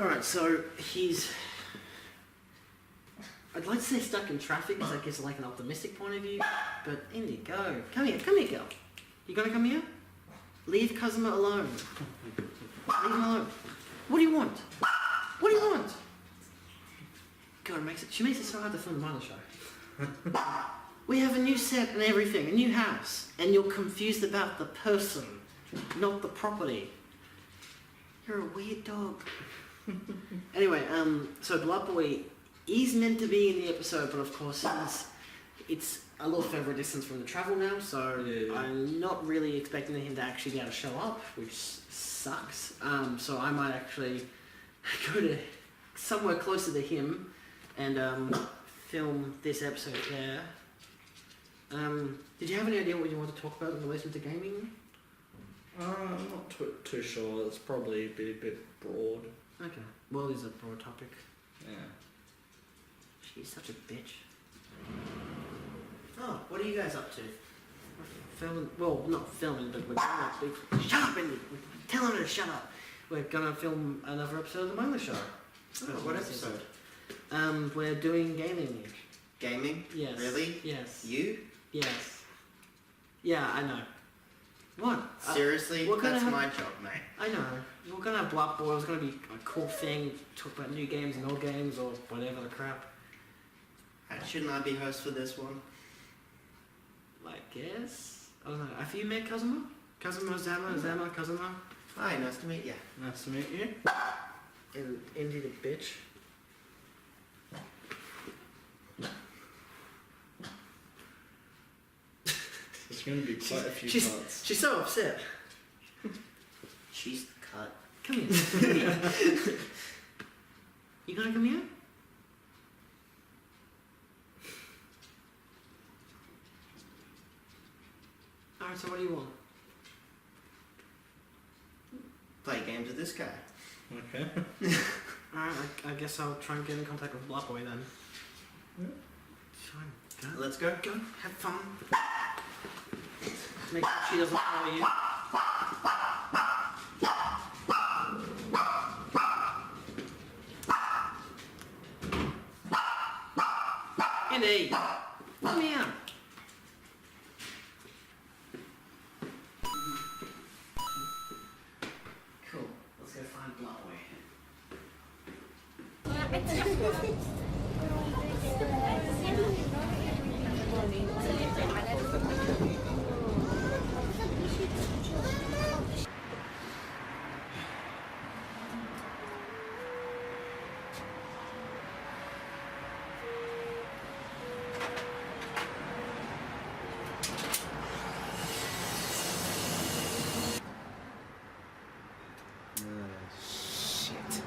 Alright, so he's... I'd like to say stuck in traffic because that gives like an optimistic point of view, but in you go. Come here, girl. You gonna come here? Leave Kazuma alone. Leave him alone. What do you want? What do you want? God, she makes it so hard to film the Mindless show. We have a new set and everything, a new house, and you're confused about the person, not the property. You're a weird dog. Anyway, so blartboi is meant to be in the episode, but of course it's a little further distance from the travel now, so yeah. I'm not really expecting him to actually be able to show up, which sucks. So I might actually go to somewhere closer to him and film this episode there. Did you have any idea what you want to talk about in relation to gaming? I'm not too sure. It's probably a bit broad. Okay. Well, it's a broad topic. Yeah. She's such a bitch. Oh, what are you guys up to? Filming? Well, not filming, but we're gonna... Shut up, Indy! Tell him to shut up! We're gonna film another episode of the Mindless show. Oh, what episode? We're doing gaming. Gaming? Yes. Really? Yes. You? Yes. Yeah, I know. What? Seriously? That's my job, mate. I know. We're gonna have blartboi. It's gonna be a cool thing. Talk about new games and old games or whatever the crap. Shouldn't I be host for this one? I guess. I don't know. Have you met Kazuma? Kazuma, Szamer, Kazuma? Hi, nice to meet you. Nice to meet you. And Indy the bitch. There's going to be quite a few parts. She's so upset. She's cut. Come here. You gonna come here? Alright, so what do you want? Play games with this guy. Okay. Alright, I guess I'll try and get in contact with blartboi then. Yeah. Fine. Let's go. Go, have fun. Make sure she doesn't follow you. Indy, come here. Cool. Let's go find blartboi. Shit.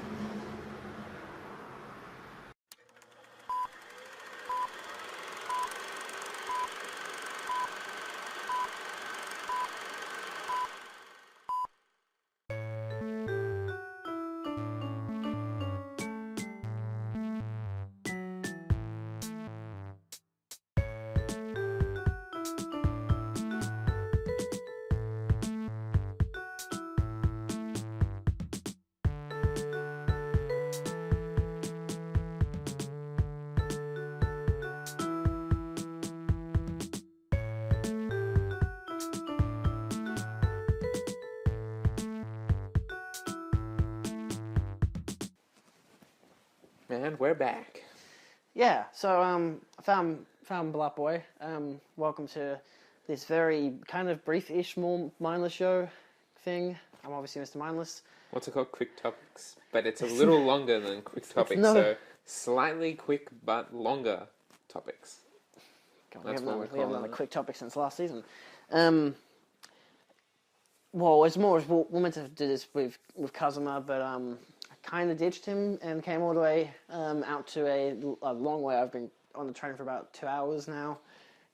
And we're back. Yeah, so I found blartboi. Welcome to this very kind of brief-ish more mindless show thing. I'm obviously Mr. Mindless. What's it called? Quick topics. But it's a little longer than quick topics, so slightly quick but longer topics. God, That's what we're we haven't done calling a it. quick topic since last season. Well, it's more, we're meant to do this with Kazuma, but I kind of ditched him and came all the way out to a long way. I've been on the train for about 2 hours now.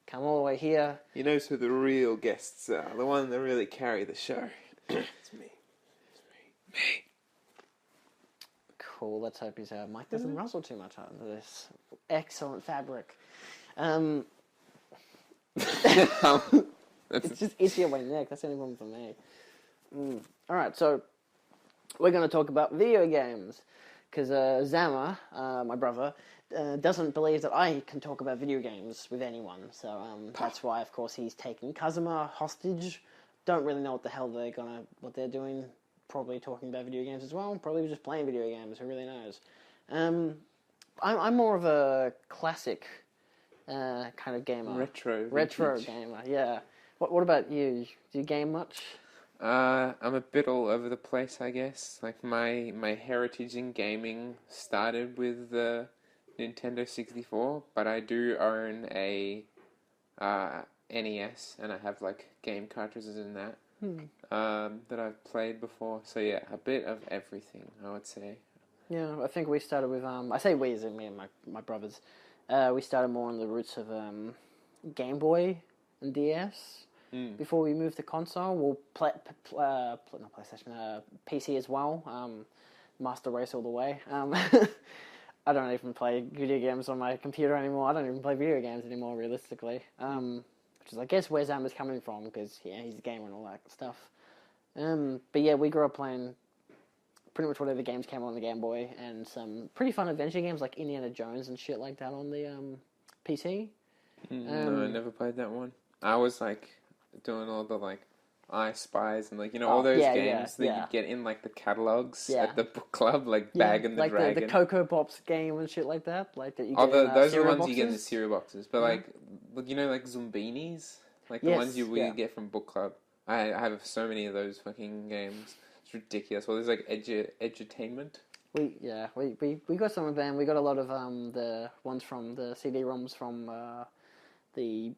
Come all the way here. He knows who the real guests are, the one that really carry the show. It's me. Me. Cool, let's hope his mic doesn't rustle too much under this excellent fabric. It's just itchy on my neck, that's the only problem for me. Alright, so we're going to talk about video games. because Szamer, my brother, doesn't believe that I can talk about video games with anyone. So that's why, of course, he's taking Kazuma hostage. Don't really know what the hell what they're doing. Probably talking about video games as well. Probably just playing video games. Who really knows? I'm more of a classic kind of gamer. Retro gamer. Yeah. What about you? Do you game much? I'm a bit all over the place, I guess. Like my heritage in gaming started with the Nintendo 64, but I do own a NES, and I have like game cartridges in that that I've played before. So yeah, a bit of everything, I would say. Yeah, I think we started with I say we as in me and my brothers. We started more on the roots of Game Boy and DS. Before we moved to console, we'll not PlayStation, PC as well. Master Race all the way. I don't even play video games on my computer anymore. I don't even play video games anymore, realistically. Which is, I guess, where Zama's coming from, because he's a gamer and all that stuff. But yeah, we grew up playing pretty much whatever games came on the Game Boy, and some pretty fun adventure games like Indiana Jones and shit like that on the PC. No, I never played that one. I was like doing all the like I Spies and like all those games that you get in like the catalogs at the book club, like Bag and the like Dragon, the Cocoa Pops game and shit like that. Like that you get in, those are the ones boxes. you get in the cereal boxes. But like like Zumbinis, like the ones you get from book club. I have so many of those fucking games. It's ridiculous. Well, there's like edutainment. We got some of them. We got a lot of the ones from the CD-ROMs from the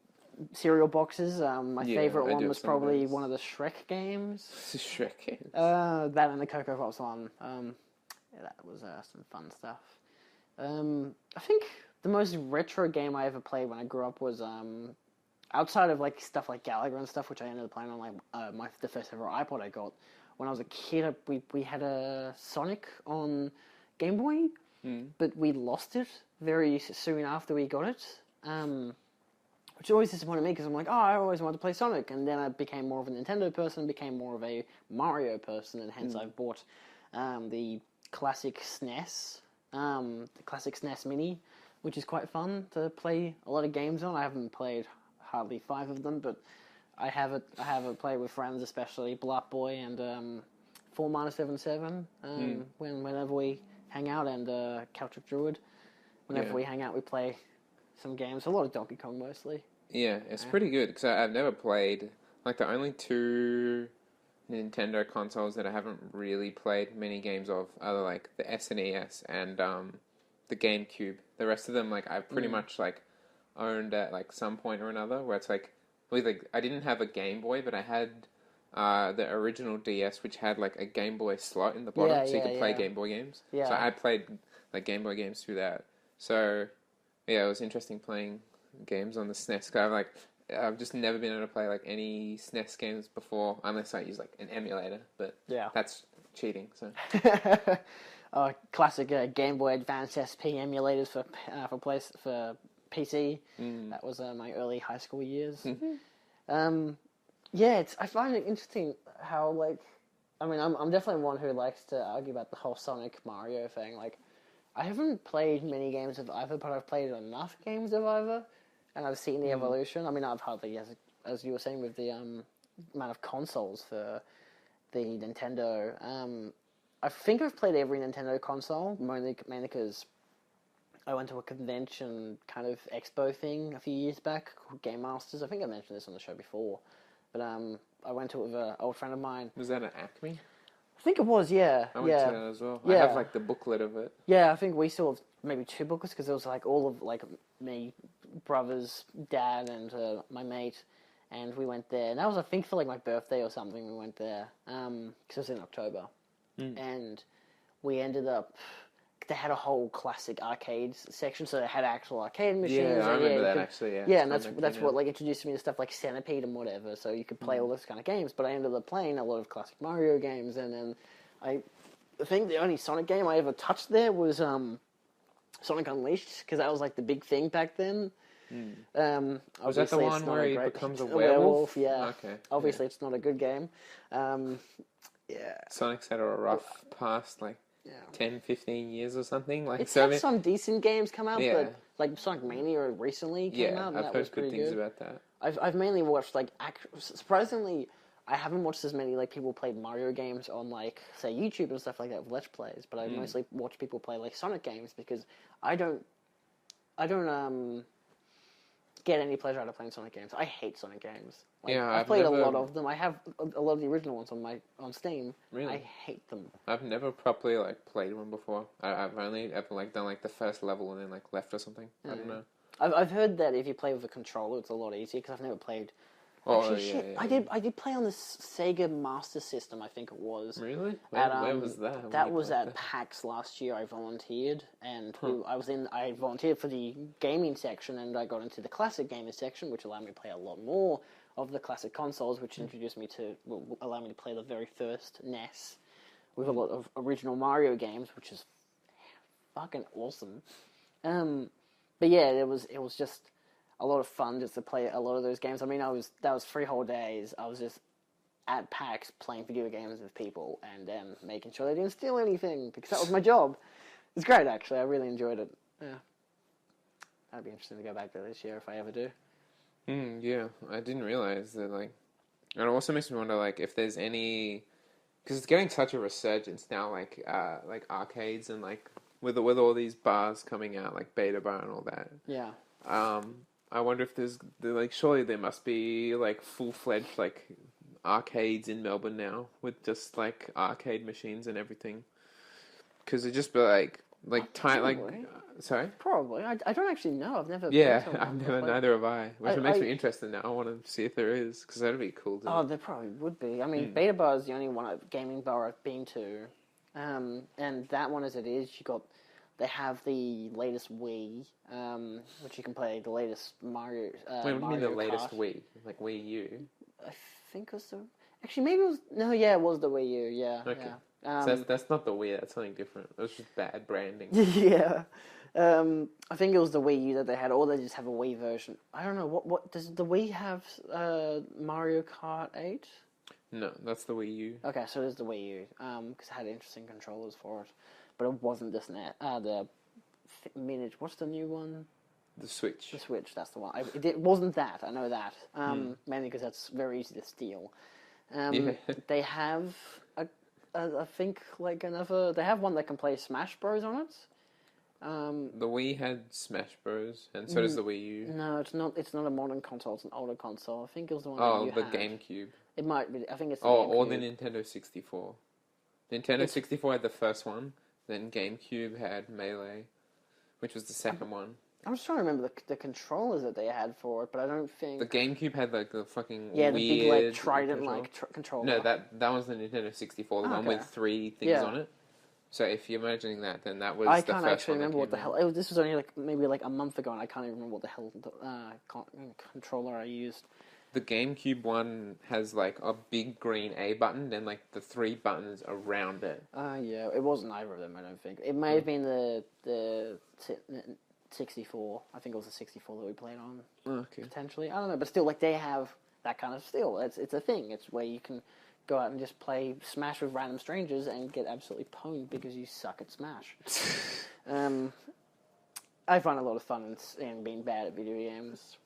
cereal boxes. My favorite one was probably one of the Shrek games. Shrek games. That and the Cocoa Pops one. That was some fun stuff. I think the most retro game I ever played when I grew up was outside of like stuff like Gallagher and stuff, which I ended up playing on like the first ever iPod I got. When I was a kid, we had a Sonic on Game Boy, but we lost it very soon after we got it. Which always disappointed me because I'm like, I always wanted to play Sonic, and then I became more of a Nintendo person, became more of a Mario person, and hence I bought the classic SNES, the classic SNES Mini, which is quite fun to play a lot of games on. I haven't played hardly 5 of them, but I have it played with friends, especially blartboi and 4-77. Whenever we hang out, and Couch of Druid, whenever we hang out, we play some games. A lot of Donkey Kong mostly. Yeah, it's pretty good because I've never played like the only 2 Nintendo consoles that I haven't really played many games of are like the SNES and the GameCube. The rest of them like I've pretty much like owned at like some point or another, where it's like I didn't have a Game Boy, but I had the original DS, which had like a Game Boy slot in the bottom, so you could play Game Boy games. Yeah. So I played like Game Boy games through that. So yeah, it was interesting playing games on the SNES. Cause I've just never been able to play like any SNES games before, unless I use like an emulator. But that's cheating. So classic Game Boy Advance SP emulators for PC. That was my early high school years. I find it interesting how like, I mean, I'm definitely one who likes to argue about the whole Sonic Mario thing. Like, I haven't played many games of either, but I've played enough games of either, and I've seen the evolution. I mean, I've hardly, as you were saying, with the amount of consoles for the Nintendo. I think I've played every Nintendo console, mainly because I went to a convention kind of expo thing a few years back called Game Masters. I think I mentioned this on the show before, but I went to it with an old friend of mine. Was that at Acme? I think it was, yeah. I went to that as well. Yeah. I have like the booklet of it. Yeah, I think we still have maybe 2 booklets because it was like all of like me, brothers, dad, and my mate, and we went there. And that was, I think, for like my birthday or something. We went there because it was in October, and we ended up. They had a whole classic arcades section, so they had actual arcade machines. Yeah, I remember that actually. Yeah, and that's what like introduced me to stuff like Centipede and whatever. So you could play all those kind of games. But I ended up playing a lot of classic Mario games, and then I think the only Sonic game I ever touched there was Sonic Unleashed, because that was like the big thing back then. Was that the one where he becomes a werewolf? Yeah. Okay. Obviously, it's not a good game. Yeah. Sonic's had a rough past, like. 10, 15 years or something. Like It's so had some decent games come out, Yeah. but like Sonic Mania recently came out, and I've that heard was pretty good things good. about that. I've mainly watched like surprisingly, I haven't watched as many like people play Mario games on like say YouTube and stuff like that with Let's Plays, but I mostly watch people play like Sonic games because I don't get any pleasure out of playing Sonic games. I hate Sonic games. Like, Yeah, I've played a lot of them. I have a lot of the original ones on Steam. Really? I hate them. I've never properly like played one before. I've only ever like done like the first level and then like left or something. I don't know. I've heard that if you play with a controller, it's a lot easier because I've never played. Oh, Actually, yeah, shit, yeah, I did play on the Sega Master System. I think it was. Really? Where was that? That was at PAX last year. I volunteered, and I volunteered for the gaming section, and I got into the classic gaming section, which allowed me to play a lot more of the classic consoles, which introduced me to allow me to play the very first NES with a lot of original Mario games, which is fucking awesome. But yeah, it was just a lot of fun just to play a lot of those games. I mean, that was 3 whole days. I was just at PAX playing video games with people and making sure they didn't steal anything because that was my job. It's great, actually. I really enjoyed it. Yeah, that'd be interesting to go back there this year if I ever do. Yeah, I didn't realize that. Like, and it also makes me wonder, like, if there's any, because it's getting such a resurgence now, like arcades and like with all these bars coming out, like Beta Bar and all that. Yeah. I wonder if like, surely there must be like full-fledged like arcades in Melbourne now with just like arcade machines and everything. Because it'd just be like sorry? Probably. I don't actually know. I've never. Yeah, been to I've one never, before. neither have I. Which makes me interested now. I want to see if there is, because that'd be cool. Oh, there probably would be. I mean, Beta Bar is the only gaming bar I've been to, and that one as it is, they have the latest Wii, which you can play the latest Mario. Wait, what do you mean the latest Kart. Wii? Like Wii U? I think it was the. Actually, maybe it was. No, yeah, it was the Wii U. Yeah. Okay. Yeah. So that's not the Wii. That's something different. It was just bad branding. Yeah. I think it was the Wii U that they had, or they just have a Wii version. I don't know. What does the Wii have? Mario Kart 8? No, that's the Wii U. Okay, so there's the Wii U. Because it had interesting controllers for it, but it wasn't this net. The miniature. What's the new one? The Switch. The Switch. That's the one. It wasn't that. I know that. Mainly because that's very easy to steal. Yeah. They have I think like another. They have one that can play Smash Bros on it. The Wii had Smash Bros, and so does the Wii U. No, it's not. It's not a modern console. It's an older console. I think it was the one. that you the had. GameCube. It might be. I think it's. The Or GameCube. the Nintendo 64. Nintendo 64 had the first one, then GameCube had Melee, which was the second one. I'm just trying to remember the controllers that they had for it, but I don't think. The GameCube had like the fucking the weird big like trident like controller. No, that was the Nintendo 64, the one okay. with 3 things on it. So if you're imagining that, then that was I the can't first actually one that remember what the came hell. This was only like maybe like a month ago, and I can't even remember what the hell controller I used. The GameCube one has like a big green A button, then like the 3 buttons around it. Yeah, it wasn't either of them. I don't think it may have been the 64. I think it was the 64 that we played on. Okay. Potentially, I don't know, but still, like they have that kind of still. It's a thing. It's where you can go out and just play Smash with random strangers and get absolutely pwned because you suck at Smash. I find a lot of fun in being bad at video games.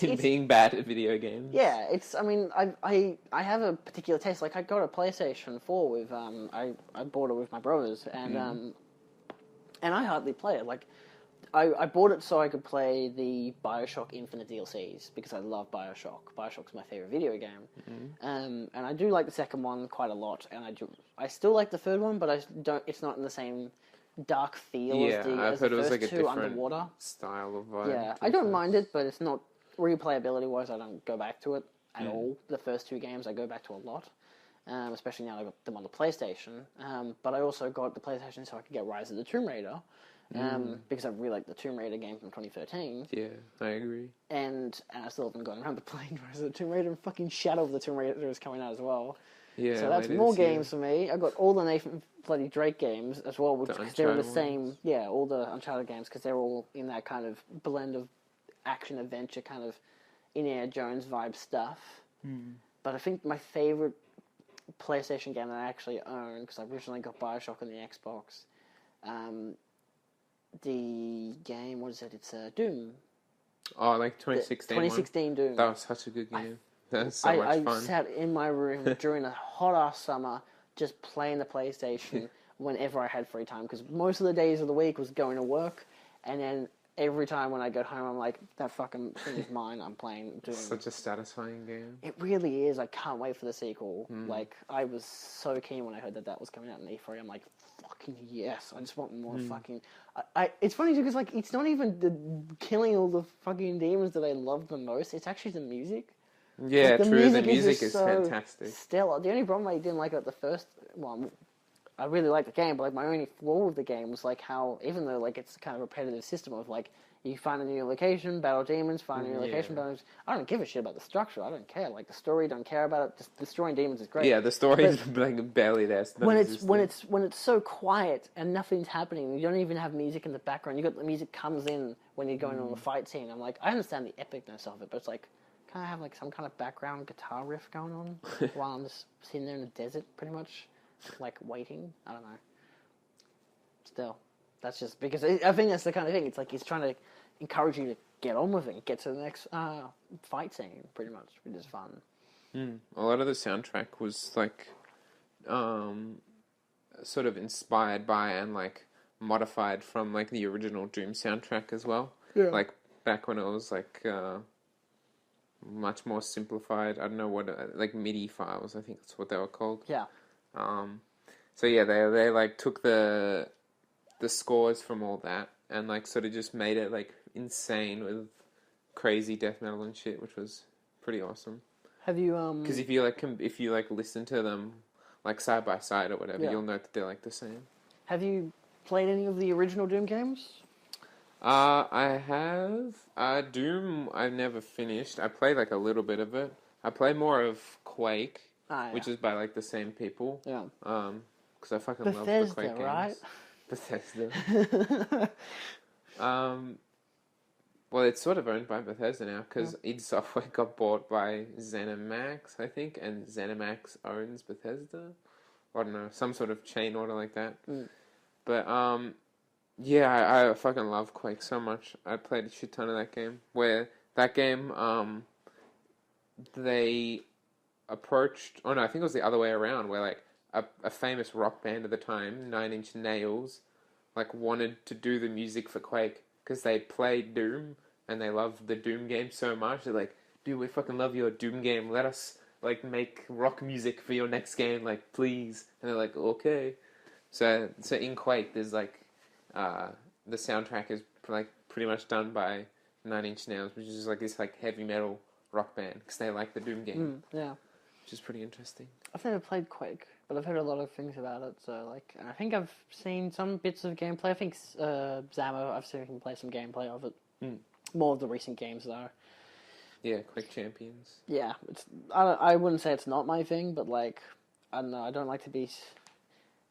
Being bad at video games. Yeah, it's. I mean, I have a particular taste. Like I got a PlayStation 4 with I bought it with my brothers and I hardly play it. Like I bought it so I could play the BioShock Infinite DLCs because I love BioShock. BioShock's my favorite video game, and I do like the second one quite a lot. And I still like the third one, but I don't. It's not in the same dark feel as I've the heard it was first like a two different underwater style of vibe. Yeah, I don't mind it, but it's not replayability wise. I don't go back to it at all. The first 2 games I go back to a lot, especially now I got them on the PlayStation. But I also got the PlayStation so I could get Rise of the Tomb Raider. Because I really like the Tomb Raider game from 2013. Yeah, I agree. And I still haven't gotten around to playing Rise of the Tomb Raider, and fucking Shadow of the Tomb Raider is coming out as well. Yeah, so that's more games for me. I got all the Nathan bloody Drake games as well, which they're in the same. Yeah, all the Uncharted games because they're all in that kind of blend of action adventure, kind of Indiana Jones vibe stuff. But I think my favorite PlayStation game that I actually own, because I originally got Bioshock on the Xbox. The game, what is it? It's Doom. Oh, like 2016 one? 2016 Doom. That was such a good game. That was so much fun. I sat in my room during a hot-ass summer just playing the PlayStation whenever I had free time, because most of the days of the week was going to work, and then every time when I got home, I'm like, that fucking thing is mine, I'm playing Doom. Such a satisfying game. It really is. I can't wait for the sequel. Like, I was so keen when I heard that was coming out in E3. I'm like, fucking yes. I just want more fucking... It's funny because, like, it's not even the killing all the fucking demons that I love the most. It's actually the music. Yeah, Like, true. The just music is so fantastic. stellar. The only problem I didn't like about the first one... I really liked the game, but like my only flaw with the game was like how, even though like it's kind of a repetitive system of like you find a new location, battle demons, find a new location, battle demons. I don't give a shit about the structure. I don't care. Like the story, don't care about it. Just destroying demons is great. Yeah, the story is like barely there. When it's so quiet and nothing's happening, you don't even have music in the background. You got the music comes in when you're going on the fight scene. I'm like, I understand the epicness of it, but it's like, can I have like some kind of background guitar riff going on while I'm just sitting there in the desert, pretty much? Like waiting, I don't know. Still, that's just because I think that's the kind of thing. It's like he's trying to encourage you to get on with it, get to the next fight scene, pretty much, which is fun. A lot of the soundtrack was like, sort of inspired by and like modified from like the original Doom soundtrack as well. Yeah. Like back when it was like much more simplified. I don't know what like MIDI files. I think that's what they were called. Yeah. So yeah, they like took the scores from all that and like sort of just made it like insane with crazy death metal and shit, which was pretty awesome. Have you Because if you like listen to them like side by side or whatever, you'll note that they're like the same. Have you played any of the original Doom games? I have Doom. I've never finished. I played like a little bit of it. I play more of Quake. Which is by like the same people. Yeah. Because I fucking love the Quake games. Right? Bethesda. Well, it's sort of owned by Bethesda now because id Software got bought by ZeniMax, I think, and ZeniMax owns Bethesda. I don't know, some sort of chain order like that. But yeah, I fucking love Quake so much. I played a shit ton of that game. Where that game, they approached, oh no, I think it was the other way around, where like a famous rock band at the time, 9 Inch Nails, like wanted to do the music for Quake because they played Doom and they loved the Doom game so much. They're like, dude, we fucking love your Doom game. Let us like make rock music for your next game, like please. And they're like, okay. So in Quake, there's like the soundtrack is like pretty much done by 9 Inch Nails, which is like this like heavy metal rock band because they like the Doom game. Yeah. Which is pretty interesting. I've never played Quake, but I've heard a lot of things about it. So, like, I think I've seen some bits of gameplay. I think Szamer, I've seen him play some gameplay of it. More of the recent games, though. Yeah, Quake Champions. Yeah, I wouldn't say it's not my thing, but like, I don't know. I don't like to be.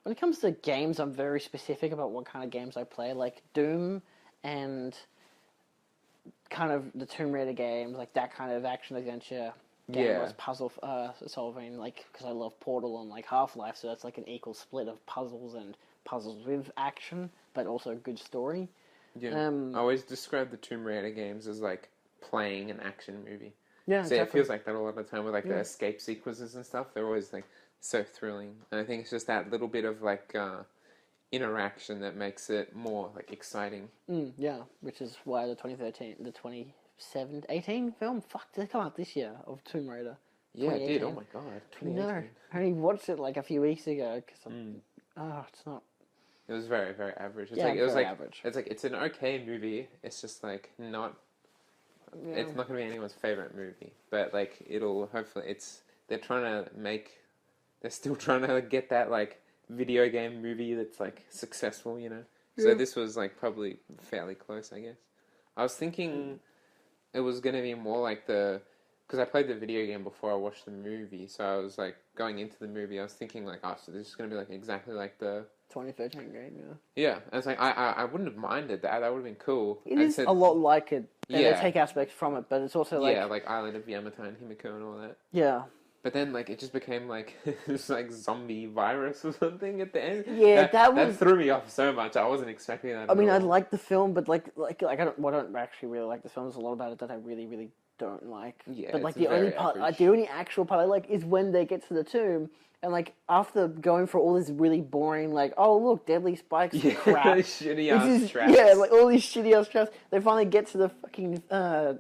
When it comes to games, I'm very specific about what kind of games I play. Like Doom and kind of the Tomb Raider games, like that kind of action adventure. Game was puzzle solving, like, because I love Portal and like Half-Life, so that's like an equal split of puzzles and puzzles with action, but also a good story. Yeah, I always describe the Tomb Raider games as like playing an action movie. Yeah, so exactly. It feels like that a lot of the time with like the escape sequences and stuff. They're always like so thrilling, and I think it's just that little bit of like interaction that makes it more like exciting. Yeah, which is why the 2018 film, did it come out this year, of Tomb Raider? Yeah, it did. Oh my god. No, I only watched it like a few weeks ago because it's not. It was very, very average. It's average. It's like it's an okay movie. It's just like not. Yeah. It's not going to be anyone's favorite movie, but like it'll hopefully. They're still trying to get that like video game movie that's like successful, you know. Yeah. So this was like probably fairly close, I guess. I was thinking it was going to be more like because I played the video game before I watched the movie, so I was like going into the movie, I was thinking like, oh, so this is going to be like exactly like the 2013 game, yeah. And it's like I wouldn't have minded that. That would have been cool. It is a lot like it. They take aspects from it, but it's also like like Island of Yamato and Himiko and all that. Yeah, But then, like, it just became, like, this, like, zombie virus or something at the end. Yeah, that That was- threw me off so much. I wasn't expecting that I mean, at I all. like the film, but like I don't actually really like the film. There's a lot about it that I really, really don't like. Yeah, but like it's the only very part, average. the only actual part I like is when they get to the tomb. And, like, after going for all this really boring, like, oh, look, deadly spikes and crap. Shitty which ass is- traps. Yeah, like, all these shitty ass traps. They finally get to the fucking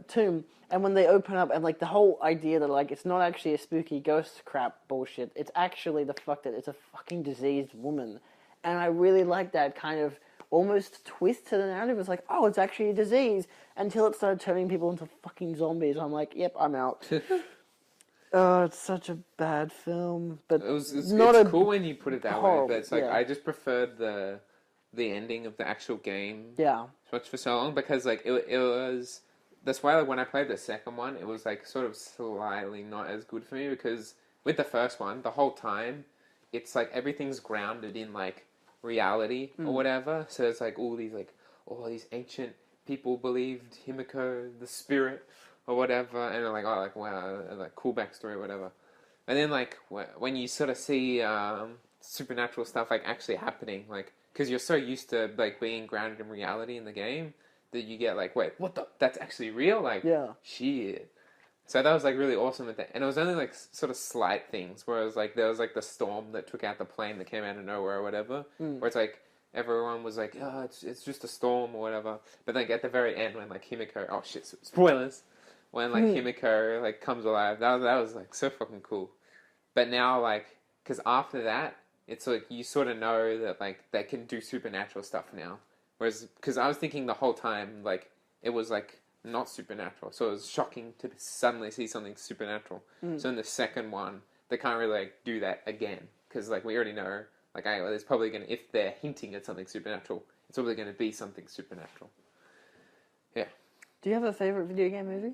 tomb, and when they open up, and, like, the whole idea that, like, it's not actually a spooky ghost crap bullshit. It's actually the fact that it's a fucking diseased woman. And I really like that kind of almost twist to the narrative. It's like, oh, it's actually a disease, until it started turning people into fucking zombies. I'm like, yep, I'm out. Oh, it's such a bad film, but It's not a cool when you put it that way, horrible, but it's like, yeah. I just preferred the ending of the actual game yeah. so much for so long, because, like, it was... That's why, like, when I played the second one, it was, like, sort of slightly not as good for me, because with the first one, the whole time, it's, like, everything's grounded in, like, reality or whatever, so it's, like, all these ancient people believed Himiko, the spirit, or whatever, and they're like, oh, like, wow, like, cool backstory or whatever. And then, like, when you sort of see supernatural stuff, like, actually happening, like, because you're so used to, like, being grounded in reality in the game, that you get, like, wait, what the? That's actually real? Like, Yeah. shit. So that was, like, really awesome at that. And it was only, like, sort of slight things, where it was, like, there was, like, the storm that took out the plane that came out of nowhere or whatever, where it's, like, everyone was like, oh, it's just a storm or whatever. But, like, at the very end, when, like, Himiko... Oh, shit, spoilers! When, like, Himiko, like, comes alive, that was, like, so fucking cool. But now, like, because after that, it's, like, you sort of know that, like, they can do supernatural stuff now. Whereas, because I was thinking the whole time, like, it was, like, not supernatural. So it was shocking to suddenly see something supernatural. So in the second one, they can't really, like, do that again. Because, like, we already know, like, well, there's probably going to, if they're hinting at something supernatural, it's probably going to be something supernatural. Yeah. Do you have a favorite video game movie?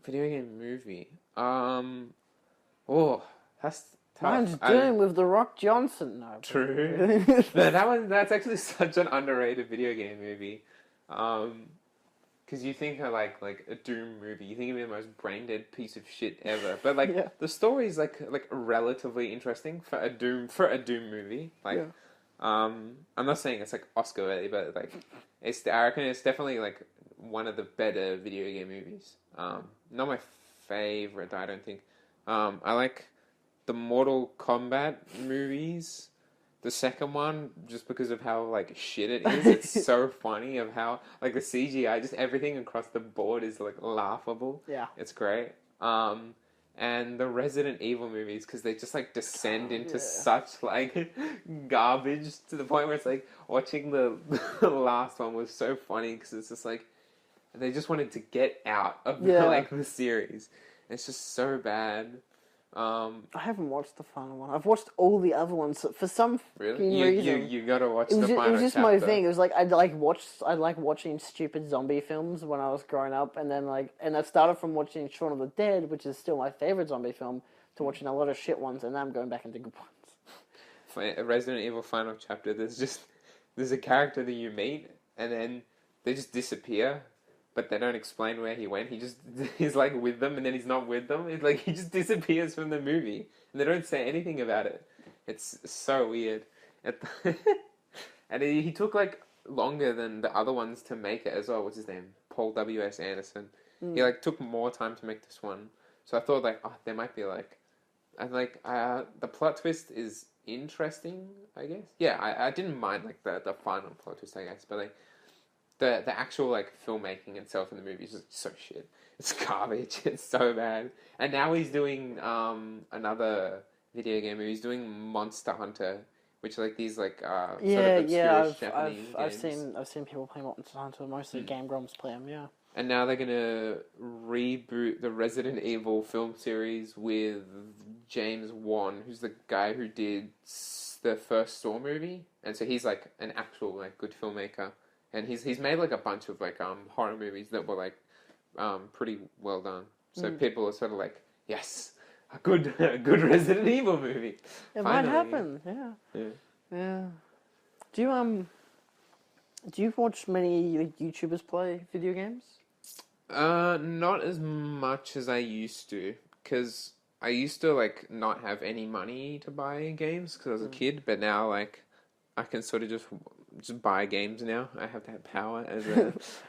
Video game movie. Oh, that's tough. Mine's Doom with The Rock Johnson. No. True. No, that's actually such an underrated video game movie. Because you think of like a Doom movie, you think of it the most brain dead piece of shit ever. But like Yeah. the story is like relatively interesting for a Doom movie. Like, Yeah. I'm not saying it's like Oscar worthy, but like I reckon it's definitely like one of the better video game movies. Not my favorite, I don't think. I like the Mortal Kombat movies. The second one, just because of how like shit it is, it's so funny of how like the CGI, just everything across the board is like laughable. Yeah. It's great. And the Resident Evil movies, because they just like descend into such like garbage to the point where it's like watching the last one was so funny because it's just like they just wanted to get out of like the series. It's just so bad. I haven't watched the final one. I've watched all the other ones for some Really? reason. You gotta watch It was the just, final it was just chapter. my thing. It was like I like watching stupid zombie films when I was growing up, and then I started from watching Shaun of the Dead, which is still my favorite zombie film, to watching a lot of shit ones, and now I'm going back into good ones. Resident Evil final chapter, there's a character that you meet and then they just disappear, but they don't explain where he went. He's like with them and then he's not with them. It's like he just disappears from the movie and they don't say anything about it. It's so weird. And he took like longer than the other ones to make it as well. What's his name? Paul W.S. Anderson. He like took more time to make this one. So I thought like, oh, there might be like, the plot twist is interesting, I guess. Yeah, I didn't mind like the final plot twist, I guess, but like the actual like filmmaking itself in the movie is just so shit. It's garbage. It's so bad. And now he's doing another video game movie. He's doing Monster Hunter, which are like these like sort of obscure Japanese games. I've seen people play Monster Hunter. Mostly Game Grumps play them. Yeah. And now they're gonna reboot the Resident Evil film series with James Wan, who's the guy who did the first Saw movie, and so he's like an actual like good filmmaker, and he's made like a bunch of like horror movies that were like pretty well done. So people are sort of like, yes, a good Resident Evil movie. It Finally. might happen. Yeah. Yeah. Do you watch many like, YouTubers play video games? Not as much as I used to, because I used to like not have any money to buy games because I was a kid, but now like I can sort of just buy games now. I have that power as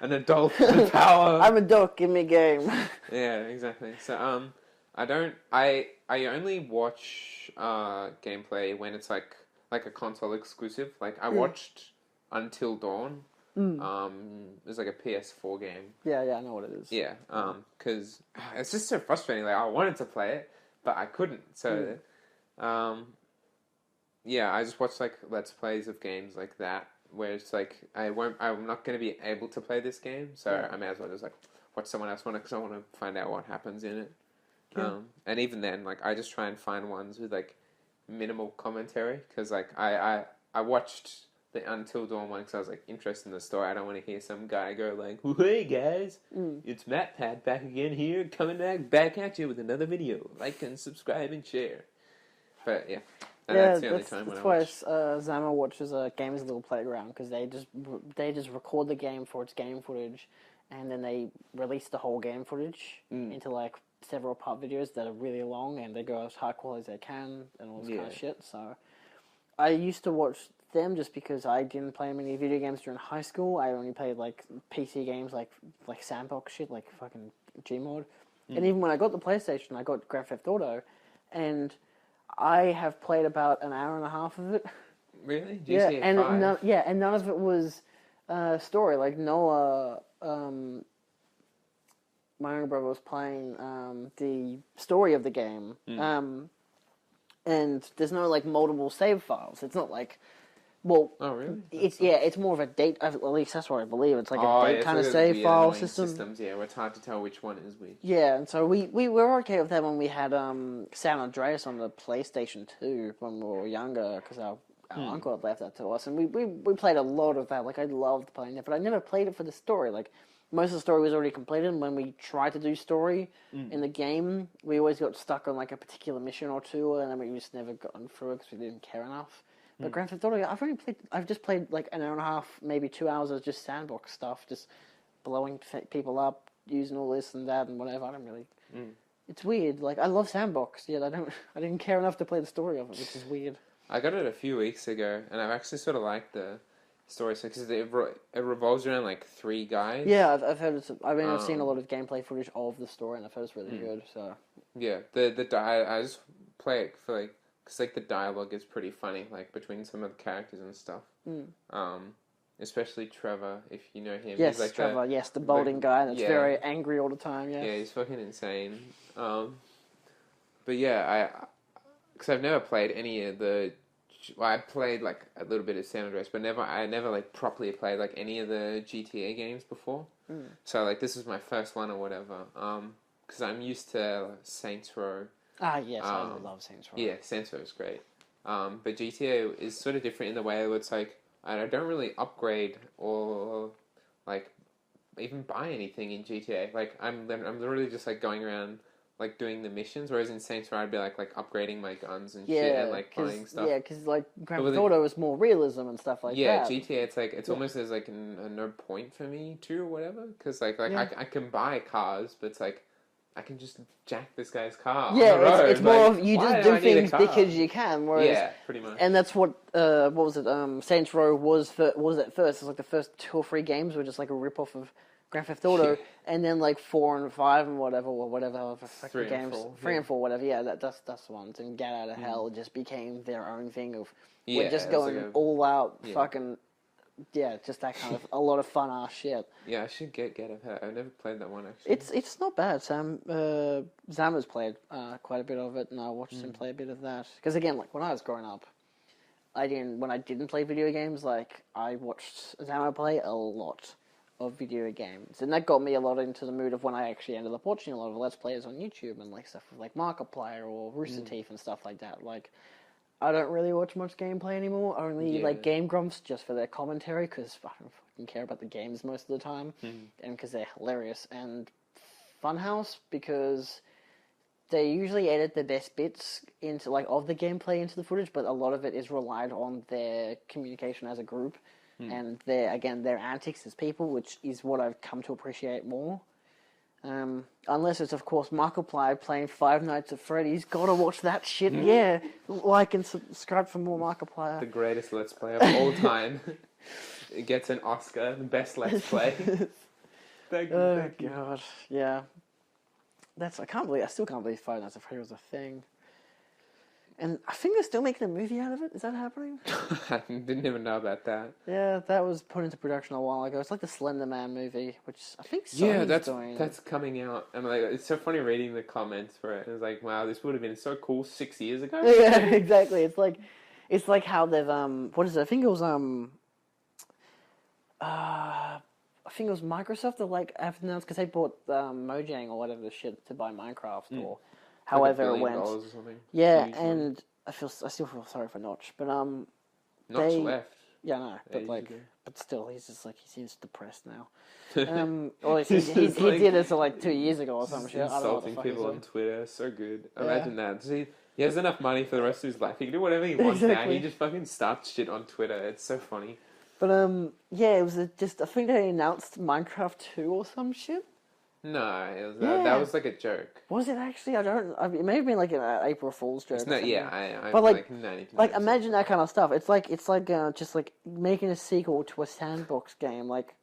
an adult. The power. I'm a doc. Give me a game. Yeah, exactly. So I only watch gameplay when it's like a console exclusive. Like I watched Until Dawn. It was like a PS4 game. Yeah, I know what it is. Yeah, because it's just so frustrating. Like I wanted to play it, but I couldn't. So, yeah, I just watch like Let's Plays of games like that, where it's like I'm not going to be able to play this game, so I may as well just like watch someone else because I want to find out what happens in it. Yeah. And even then, like I just try and find ones with like minimal commentary because like I watched the Until Dawn one because I was like interested in the story. I don't want to hear some guy go like, "Hey guys, it's MatPat back again here, coming back at you with another video. Like and subscribe and share." But yeah, that's the only time when I watch. That's why Szamer watches Gamers Little Playground, because they just record the game for its game footage, and then they release the whole game footage into like several part videos that are really long, and they go as high quality as they can and all this kind of shit. So I used to watch them just because I didn't play many video games during high school. I only played like PC games like sandbox shit, like fucking Gmod. And even when I got the PlayStation, I got Grand Theft Auto, and I have played about an hour and a half of it. Really? GTA and 5? And none of it was story. Like Noah, my younger brother was playing the story of the game, and there's no like multiple save files. It's not like, well, oh really? It's more of a date. At least that's what I believe. It's like a date kind of save file system. Systems, yeah, where it's hard to tell which one is which. Yeah, and so we were okay with that when we had San Andreas on the PlayStation 2 when we were younger, because our uncle had left that to us, and we played a lot of that. Like I loved playing it, but I never played it for the story. Like most of the story was already completed, and when we tried to do story in the game, we always got stuck on like a particular mission or two, and then we just never gotten through it because we didn't care enough. But Grand Theft Auto, I've just played like an hour and a half, maybe 2 hours of just sandbox stuff, just blowing people up, using all this and that and whatever. I don't really. It's weird. Like I love sandbox, yet I didn't care enough to play the story of it, which is weird. I got it a few weeks ago, and I've actually sort of liked the story because it revolves around like 3 guys. Yeah, I've heard it's. I mean, I've seen a lot of gameplay footage of the story, and I've heard it's really good. So yeah, I just play it for like. Because, like, the dialogue is pretty funny, like, between some of the characters and stuff. Especially Trevor, if you know him. Yes, he's like Trevor, the balding guy that's very angry all the time, Yeah, he's fucking insane. But, yeah, because I've never played any of the... Well, I played, like, a little bit of San Andreas, but I never, like, properly played, like, any of the GTA games before. So, like, this is my first one or whatever. Because I'm used to Saints Row. Ah, yes, I love Saints Row. Yeah, Saints Row is great. But GTA is sort of different in the way where it's like, I don't really upgrade or, like, even buy anything in GTA. Like, I'm literally just, like, going around, like, doing the missions, whereas in Saints Row I'd be, like upgrading my guns and shit and, like, buying stuff. Yeah, because, like, Grand Theft Auto is more realism and stuff like that. Yeah, GTA, it's, like, it's almost as, like, a no point for me, too, or whatever. Because, like I can buy cars, but it's, like, I can just jack this guy's car. Yeah, on the road. it's more of you just do things because you can. Whereas, pretty much. And that's what was it? Saints Row was at first. It's like the first 2 or 3 games were just like a rip off of Grand Theft Auto, and then like 4 and 5 and whatever 3 games, and 4, 3 and 4, whatever. Yeah, that's the ones. And Get Out of Hell just became their own thing of we're just going like all out fucking. Yeah, just that kind of a lot of fun ass shit. Yeah, I should get of her. I've never played that one actually. It's not bad. Zamer's played quite a bit of it, and I watched him play a bit of that. Because again, like when I was growing up, when I didn't play video games, like I watched Zamer play a lot of video games, and that got me a lot into the mood of when I actually ended up watching a lot of Let's Players on YouTube and like stuff like Markiplier or Rooster Teeth and stuff like that. Like. I don't really watch much gameplay anymore. I only like Game Grumps just for their commentary because I don't fucking care about the games most of the time, and because they're hilarious. And Funhouse because they usually edit the best bits into like of the gameplay into the footage, but a lot of it is relied on their communication as a group and their antics as people, which is what I've come to appreciate more. Unless it's, of course, Markiplier playing Five Nights at Freddy's. Gotta watch that shit, yeah. Like and subscribe for more Markiplier. The greatest Let's Play of all time. It gets an Oscar, the best Let's Play. Thank you. God, yeah. I still can't believe Five Nights at Freddy's was a thing. And I think they're still making a movie out of it. Is that happening? I didn't even know about that. Yeah, that was put into production a while ago. It's like the Slender Man movie, which I think Sony's doing. That's coming out. And like, it's so funny reading the comments for it. It's like, wow, this would have been so cool 6 years ago. Yeah, exactly. It's like how they've what is it? I think it was Microsoft that like announced because they bought Mojang or whatever the shit to buy Minecraft or however like $1 it went. billion or something. Yeah, Huge and I still feel sorry for Notch, but Notch left. Yeah, no, but ages like, ago. but still, he's just like he seems depressed now. Or he did it like 2 years ago or some shit. I don't know what the Insulting fuck people he's on doing. Twitter, so good. Yeah. Imagine that. See, he has enough money for the rest of his life. He can do whatever he wants now. Exactly. He just fucking starts shit on Twitter. It's so funny. But yeah, it was just I think they announced Minecraft 2 or some shit. No, it was, Yeah. that was like a joke. Was it actually? It may have been like an April Fool's joke. It's or not, something. yeah, I'm But, like- 90% Like imagine that kind of stuff. It's like just like making a sequel to a sandbox game. Like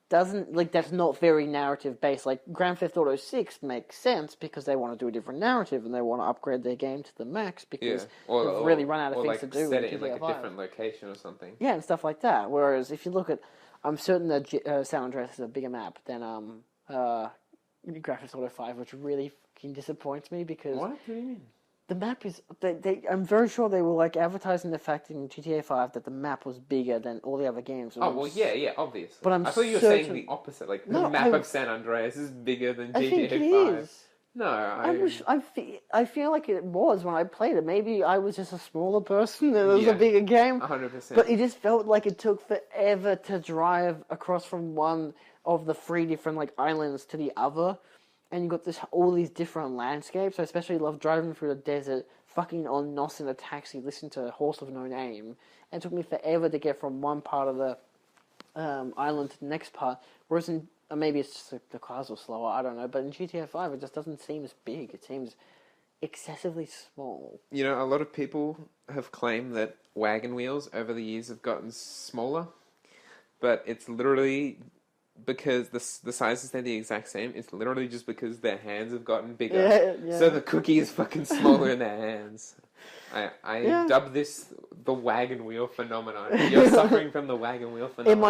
that's not very narrative based. Like Grand Theft Auto 6 makes sense because they want to do a different narrative and they want to upgrade their game to the max because they've really run out of things like to do. set in it in like GTA a 5. different location or something. Yeah, and stuff like that. Whereas if you look at, I'm certain that San Andreas is a bigger map than Grand Theft Auto 5, which really fucking disappoints me because What do you mean? the map is. I'm very sure they were like advertising the fact in GTA 5 that the map was bigger than all the other games. Oh, well, yeah, obviously. But I'm I thought you were saying certain- the opposite. Like, No, the map of San Andreas is bigger than I GTA think it 5. is. No, I feel like it was when I played it. Maybe I was just a smaller person and it was Yeah. a bigger game. 100%. But it just felt like it took forever to drive across from one of the 3 different like islands to the other. And you got all these different landscapes. I especially love driving through the desert, fucking on Nos in a taxi, listening to Horse of No Name. And it took me forever to get from one part of the island to the next part. Whereas in maybe it's just the cars were slower, I don't know. But in GTA 5, it just doesn't seem as big. It seems excessively small. You know, a lot of people have claimed that wagon wheels over the years have gotten smaller, but it's literally because the sizes stay the exact same. It's literally just because their hands have gotten bigger. Yeah. So the cookie is fucking smaller in their hands. I dub this the wagon wheel phenomenon. You're suffering from the wagon wheel phenomenon. It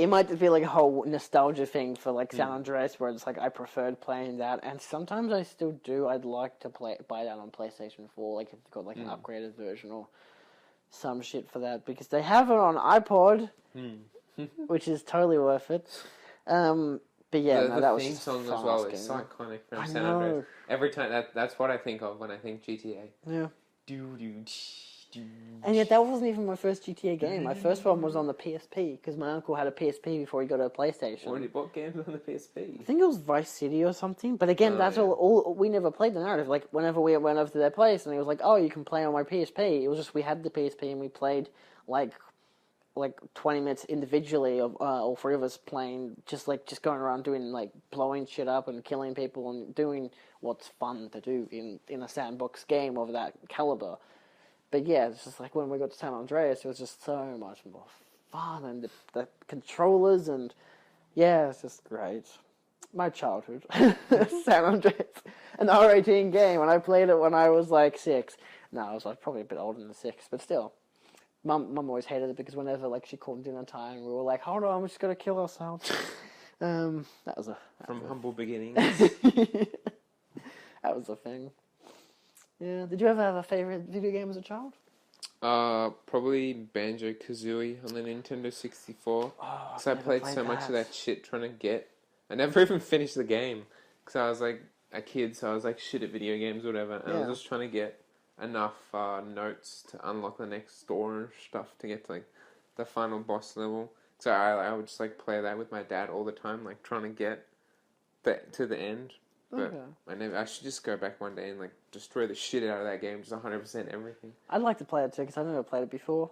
might just be like a whole nostalgia thing for like San Andreas, where it's like I preferred playing that, and sometimes I still do. I'd like to buy that on PlayStation 4, like if they've got like an upgraded version or some shit for that, because they have it on iPod, which is totally worth it. But yeah, the that was theme just song as fun well asking. is so iconic from I San know. Andreas. Every time that's what I think of when I think GTA. Yeah. Do. And yet that wasn't even my first GTA game. My first one was on the PSP, because my uncle had a PSP before he got a PlayStation. What games on the PSP? I think it was Vice City or something. But again, that's yeah. all. We never played the narrative. Like whenever we went over to their place, and he was like, "Oh, you can play on my PSP." It was just we had the PSP and we played like 20 minutes individually of all 3 of us playing, just going around doing like blowing shit up and killing people and doing what's fun to do in a sandbox game of that caliber. But yeah, it's just like when we got to San Andreas, it was just so much more fun, and the controllers, and yeah, it's just great. My childhood, San Andreas, an R18 game, and I played it when I was like 6. No, I was like probably a bit older than 6, but still. Mum always hated it because whenever like she called dinner time, we were like, "Hold on, we're just gonna kill ourselves." That was From humble beginnings. that was a thing. Yeah. Did you ever have a favorite video game as a child? Probably Banjo-Kazooie on the Nintendo 64. Because I never played played so much of that. that shit trying to get... I never even finished the game. Because I was like a kid, so I was like shit at video games or whatever. And I was just trying to get enough notes to unlock the next door and stuff to get to like the final boss level. So I would just like play that with my dad all the time, like trying to get to the end. But Okay. I should just go back one day and like destroy the shit out of that game, just 100% everything. I'd like to play it too because I've never played it before.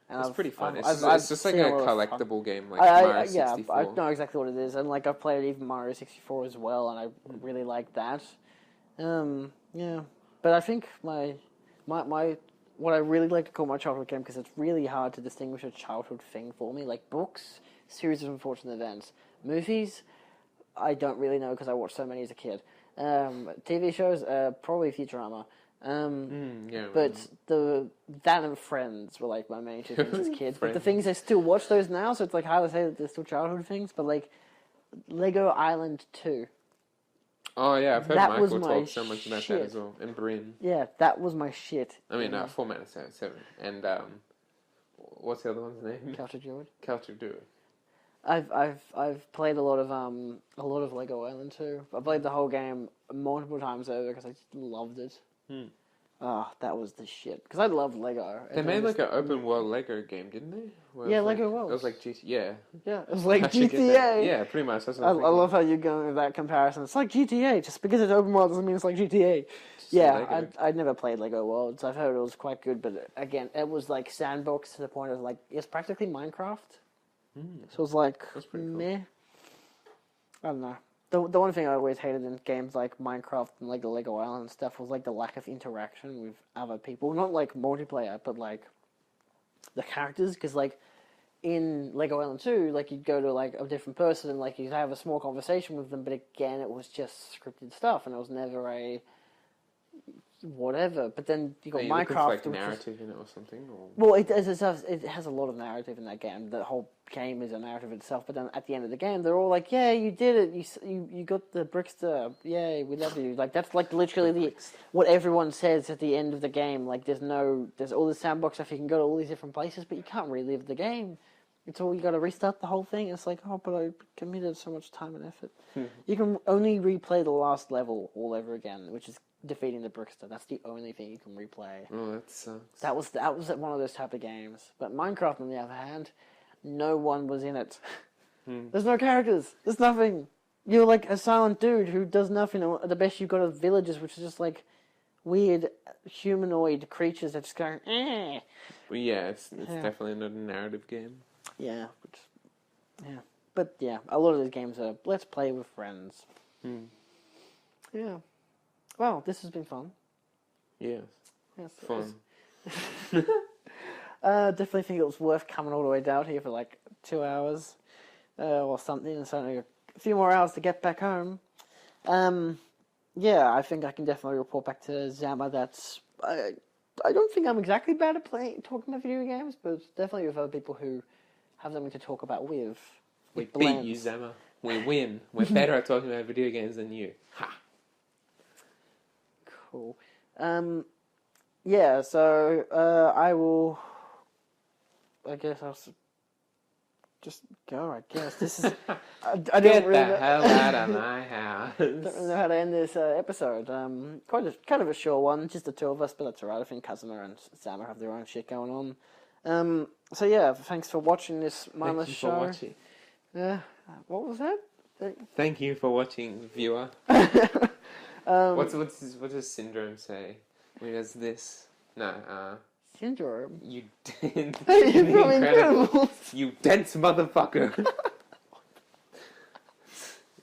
And It's I've- pretty fun. I've- It's I've just like seen a lot of fun. collectible game, like I Mario yeah, 64. I know exactly what it is, and like I've played even Mario 64 as well, and I really like that. Yeah, but I think my what I really like to call my childhood game, because it's really hard to distinguish a childhood thing for me, like books, series of unfortunate events, movies. I don't really know because I watched so many as a kid. TV shows, probably Futurama. Yeah, But that and Friends were like my main two things as kids. But the Friends. things I still watch those now, so it's like hard to say that they're still childhood things. But like Lego Island 2, Oh yeah, I've heard That was Michael my talk so much about that shit. as well, and Bryn. yeah, that was my shit. I mean, 4 out of 7, and what's the other one's name? Culture George. Culture Do. I've played a lot of Lego Island 2. I played the whole game multiple times over because I just loved it. Oh, that was the shit. Because I loved Lego. They made like an open world Lego game, didn't they? Where Yeah, it was Lego like, Worlds. It was like yeah. Yeah, it was like I should get that. GTA. Yeah, pretty much. That's what I I was thinking. love how you're going with that comparison. It's like GTA. Just because it's open world doesn't mean it's like GTA. Just Yeah, Lego. I'd never played Lego Worlds. I've heard it was quite good, but again, it was like sandbox to the point of like, it's practically Minecraft. So it was like, That's pretty cool. meh. I don't know. The one thing I always hated in games like Minecraft and like the Lego Island and stuff was like the lack of interaction with other people. Not like multiplayer, but like the characters. Because like in Lego Island 2, like you'd go to like a different person and like you'd have a small conversation with them, but again, it was just scripted stuff and it was never a whatever. But then you got Are you looking for, Minecraft, like which is- narrative in it or something? Or? well, it has a lot of narrative in that game. The whole game is a narrative itself. But then at the end of the game, they're all like, "Yeah, you did it. You got the Brickster. Yay, we love you." Like that's like literally what everyone says at the end of the game. Like there's all this sandbox stuff. You can go to all these different places, but you can't relive the game. It's all you got to restart the whole thing. It's like, oh, but I committed so much time and effort. You can only replay the last level all over again, which is defeating the Brickster. That's the only thing you can replay. Oh, that sucks. That was one of those type of games. But Minecraft, on the other hand, no one was in it. There's no characters. There's nothing. You're like a silent dude who does nothing. And the best you've got are villagers, which is just like weird humanoid creatures that just go, eh. Well, yeah, it's Yeah. definitely not a narrative game. Yeah. But yeah, a lot of these games are let's play with friends. Yeah. Well, this has been fun. Yes, Yes, fun. Definitely think it was worth coming all the way down here for like 2 hours or something, and certainly a few more hours to get back home. Yeah, I think I can definitely report back to Szamer that I don't think I'm exactly bad at talking about video games, but definitely with other people who have something to talk about with. We It beat blends. you, Zama. We win. We're better at talking about video games than you. Ha! Cool. Yeah, so I will. I guess I'll just go. I guess this is. I don't Get really the hell out of my house. don't really know how to end this episode. Kind of a short one, just the two of us, but that's alright. I think Kazuma and Szamer have their own shit going on. So yeah, thanks for watching this mindless Thank you show. for watching. What was that? Thank you for watching, viewer. What does Syndrome say when he does this? No, Syndrome. you did. Hey, you're from Incredible. Incredibles. You dense motherfucker.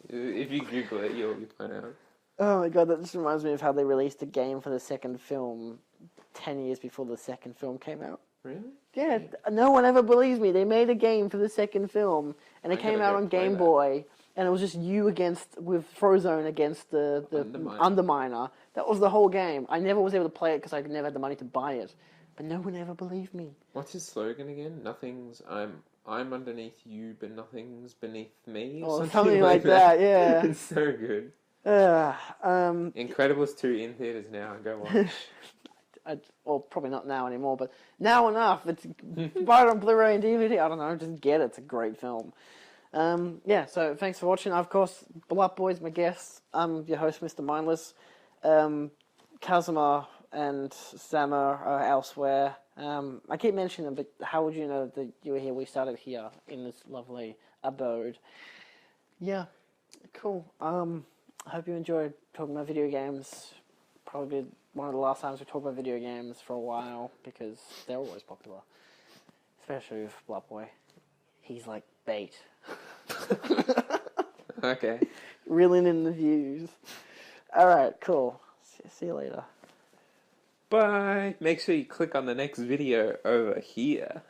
If you Google it, you'll find out. Oh my god, that just reminds me of how they released a game for the second film 10 years before the second film came out. Really? Yeah, no one ever believes me. They made a game for the second film, and it I'm came gonna out go on play Game that. Boy, and it was just you with Frozone against the Underminer. Underminer. That was the whole game. I never was able to play it because I never had the money to buy it, but no one ever believed me. What's his slogan again? Nothing's I'm underneath you, but nothing's beneath me. Or something like that, yeah. It's so good. Um, Incredibles 2 in theaters now. Go watch. or probably not now anymore, but now enough. It's buy it on Blu-ray and DVD. I don't know, just get it. It's a great film. Yeah, so thanks for watching. Of course, blartboi's my guest. I'm your host, Mr. Mindless. Kazuma and Szamer are elsewhere. I keep mentioning them, but how would you know that you were here? We started here in this lovely abode. Yeah, cool. I hope you enjoyed talking about video games. Probably one of the last times we talked about video games for a while, because they're always popular. Especially with blartboi. He's like bait. Okay. Reeling in the views. Alright, cool. See you later. Bye. Make sure you click on the next video over here.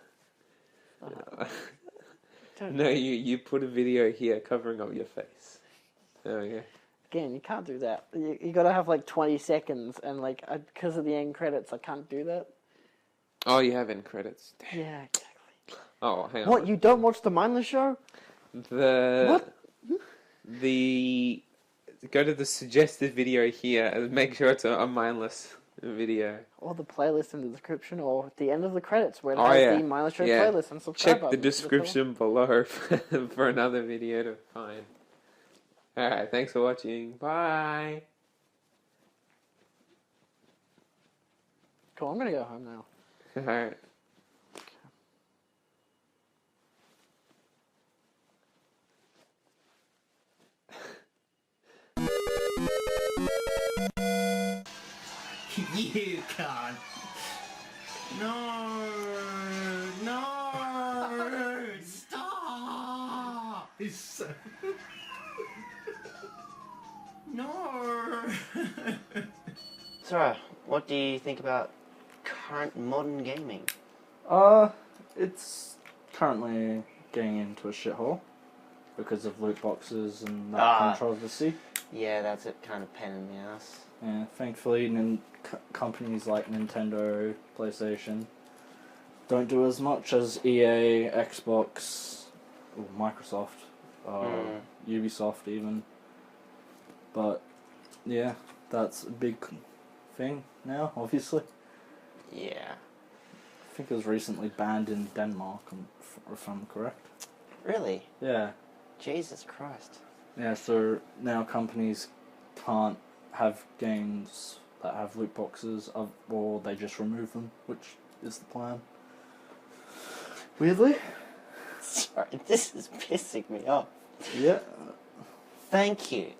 No, you put a video here covering up your face. There we go. Again, you can't do that. You gotta have like 20 seconds, and like because of the end credits, I can't do that. Oh, you have end credits. Damn. Yeah, exactly. Oh, hang on. What, you don't watch the Mindless show? What? Go to the suggested video here and make sure it's a mindless video. Or the playlist in the description, or at the end of the credits where it Oh, has yeah. the Mindless show Yeah. playlist and subscribe Check the button. description below for another video to find. Alright, thanks for watching. Bye. Cool, I'm gonna go home now. Alright. You can't. No. Stop. He's so... No. Sarah, what do you think about current modern gaming? It's currently getting into a shithole because of loot boxes and that controversy. Yeah, that's a kind of pain in the ass. Yeah, thankfully, companies like Nintendo, PlayStation don't do as much as EA, Xbox, or Microsoft, Ubisoft even. But yeah, that's a big thing now, obviously. Yeah. I think it was recently banned in Denmark, if I'm correct. Really? Yeah. Jesus Christ. Yeah, so now companies can't have games that have loot boxes, or they just remove them, which is the plan. Weirdly. Sorry, this is pissing me off. Yeah. Thank you.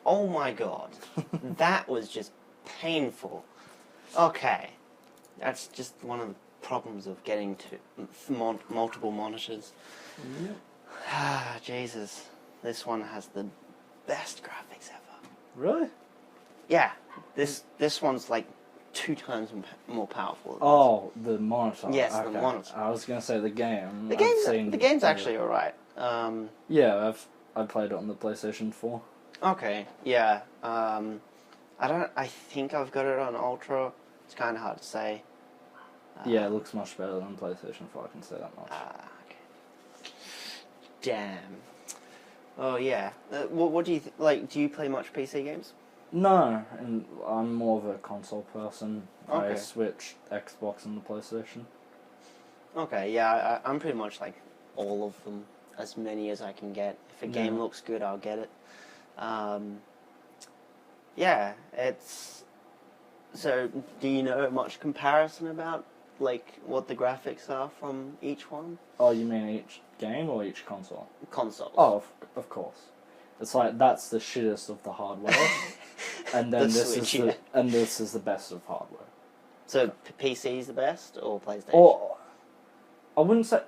Oh my god. That was just painful. Okay. That's just one of the problems of getting to multiple monitors. Yep. Ah, Jesus. This one has the best graphics ever. Really? Yeah. This one's like 2 times more powerful than Oh, the monitor. Yes, the Okay. monitor. I was gonna say the game. the game's actually alright. Yeah, I've played it on the PlayStation 4. Okay, yeah. I think I've got it on Ultra. It's kind of hard to say. Yeah, it looks much better than PlayStation 4, I can say that much. Okay. Damn. Oh yeah. What do you like? Do you play much PC games? No, and I'm more of a console person. I Okay. switched Xbox and the PlayStation. Okay, yeah. I'm pretty much like all of them, as many as I can get. If a game Yeah. looks good, I'll get it. Yeah, it's. So, do you know much comparison about like what the graphics are from each one? Oh, you mean each game or each console? Consoles. Oh, of course. It's like that's the shittest of the hardware, and then The this Switch, is yeah. this is the best of hardware. So, PC is the best, or PlayStation? Or I wouldn't say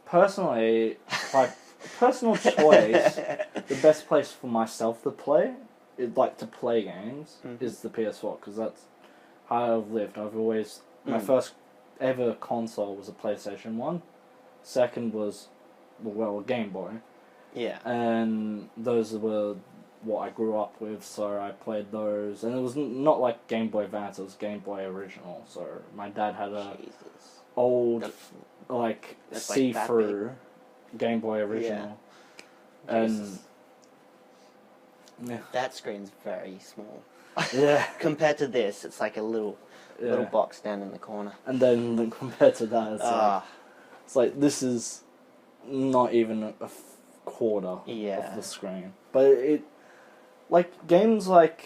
personally, like personal choice. The best place for myself to play, to play games, is the PS4 because that's how I've lived. I've always my first ever console was a PlayStation 1. Second was a Game Boy. Yeah. And those were what I grew up with, so I played those. And it was not like Game Boy Advance, it was Game Boy Original. So my dad had a Jesus. old, That's like see-through Game Boy Original. And Jesus. yeah, That screen's very small. yeah, Compared to this, it's like a little box down in the corner. And then compared to that, it's like this is not even a quarter of the screen. But it, like games like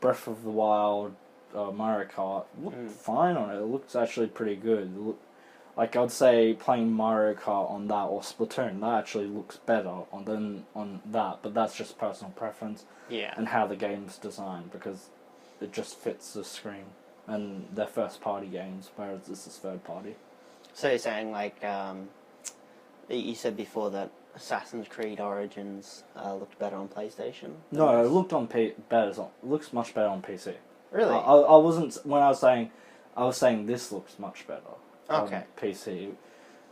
Breath of the Wild, Mario Kart look fine on it. It looks actually pretty good. Like I'd say playing Mario Kart on that or Splatoon, that actually looks better than on that. But that's just personal preference and how the game's designed because it just fits the screen. And they're first party games, whereas this is third party. So you're saying, like, you said before that Assassin's Creed Origins looked better on PlayStation? No, it looked looks much better on PC. Really? I wasn't, when I was saying this looks much better Okay. on PC.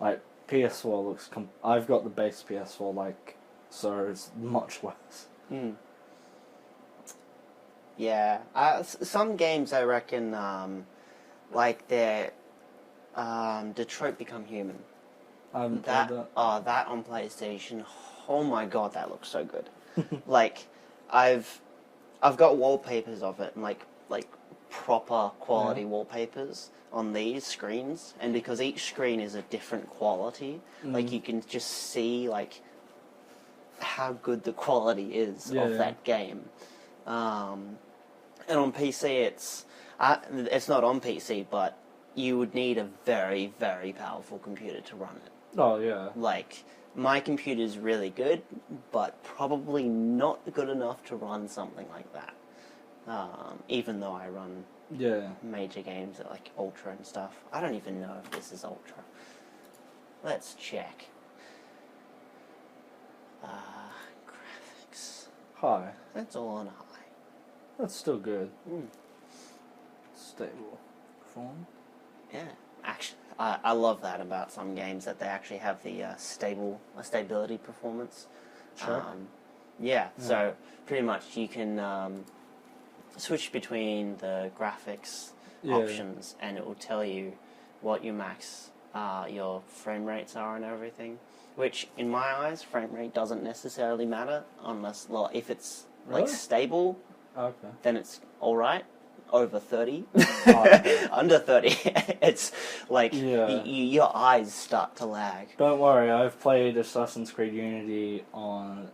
Like, PS4 looks, I've got the base PS4, like, so it's much worse. Mm. Yeah. Some games, I reckon, like, they're, Detroit Become Human. That on PlayStation, oh my god, that looks so good. Like, I've got wallpapers of it, and like proper quality wallpapers on these screens, and because each screen is a different quality, like you can just see like how good the quality is of that game. And on PC, it's not on PC, but you would need a very, very powerful computer to run it. Oh, yeah. Like, my computer's really good, but probably not good enough to run something like that. Even though I run major games at, like, Ultra and stuff. I don't even know if this is Ultra. Let's check. Graphics. High. That's all on high. That's still good. Stable. Form. Yeah. Actually, I love that about some games, that they actually have the stability performance. Sure. So pretty much you can switch between the graphics options, and it will tell you what your max your frame rates are and everything. Which, in my eyes, frame rate doesn't necessarily matter unless, well, if it's like stable, then it's all right. Over 30, under 30, it's like your eyes start to lag. Don't worry, I've played Assassin's Creed Unity on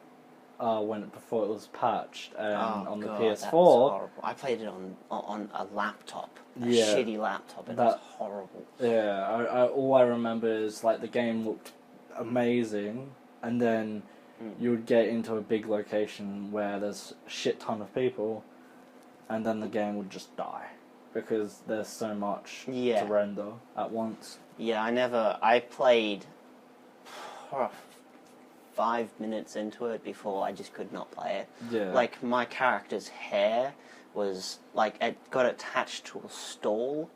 before it was patched, and on the PS4. That was horrible. I played it on a laptop, a shitty laptop, and it was horrible. Yeah, all I remember is like the game looked amazing, and then you would get into a big location where there's a shit ton of people, and then the game would just die because there's so much to render at once. Yeah, I played 5 minutes into it before I just could not play it. Yeah. Like, my character's hair was, like, it got attached to a stall,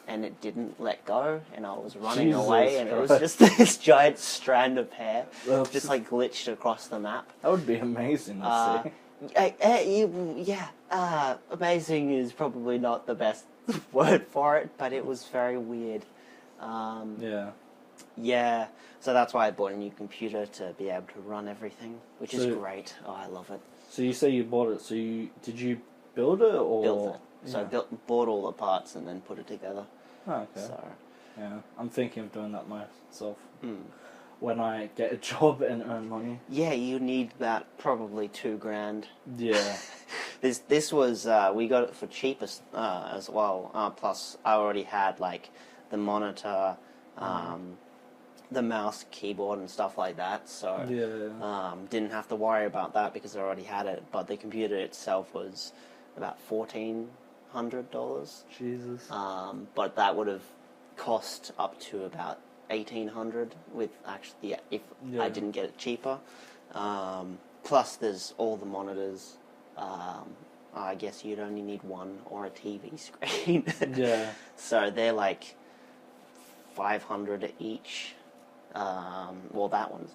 and it didn't let go, and I was running away, and it was just this giant strand of hair just, like, glitched across the map. That would be amazing to see. Amazing is probably not the best word for it, but it was very weird. Yeah, so that's why I bought a new computer, to be able to run everything, which is great. Oh, I love it. So you say you bought it, so did you build it, or...? Built it. So I bought all the parts and then put it together. Oh, okay. So, yeah, I'm thinking of doing that myself. When I get a job and earn money. Yeah, you need about probably $2,000. Yeah. This was we got it for cheap as well. Plus, I already had like the monitor, the mouse, keyboard, and stuff like that. So didn't have to worry about that because I already had it. But the computer itself was about $1,400. Jesus. But that would have cost up to about $1,800 with actually if I didn't get it cheaper. Plus, there's all the monitors. I guess you'd only need one or a TV screen. So they're like $500 each. Well, that one's.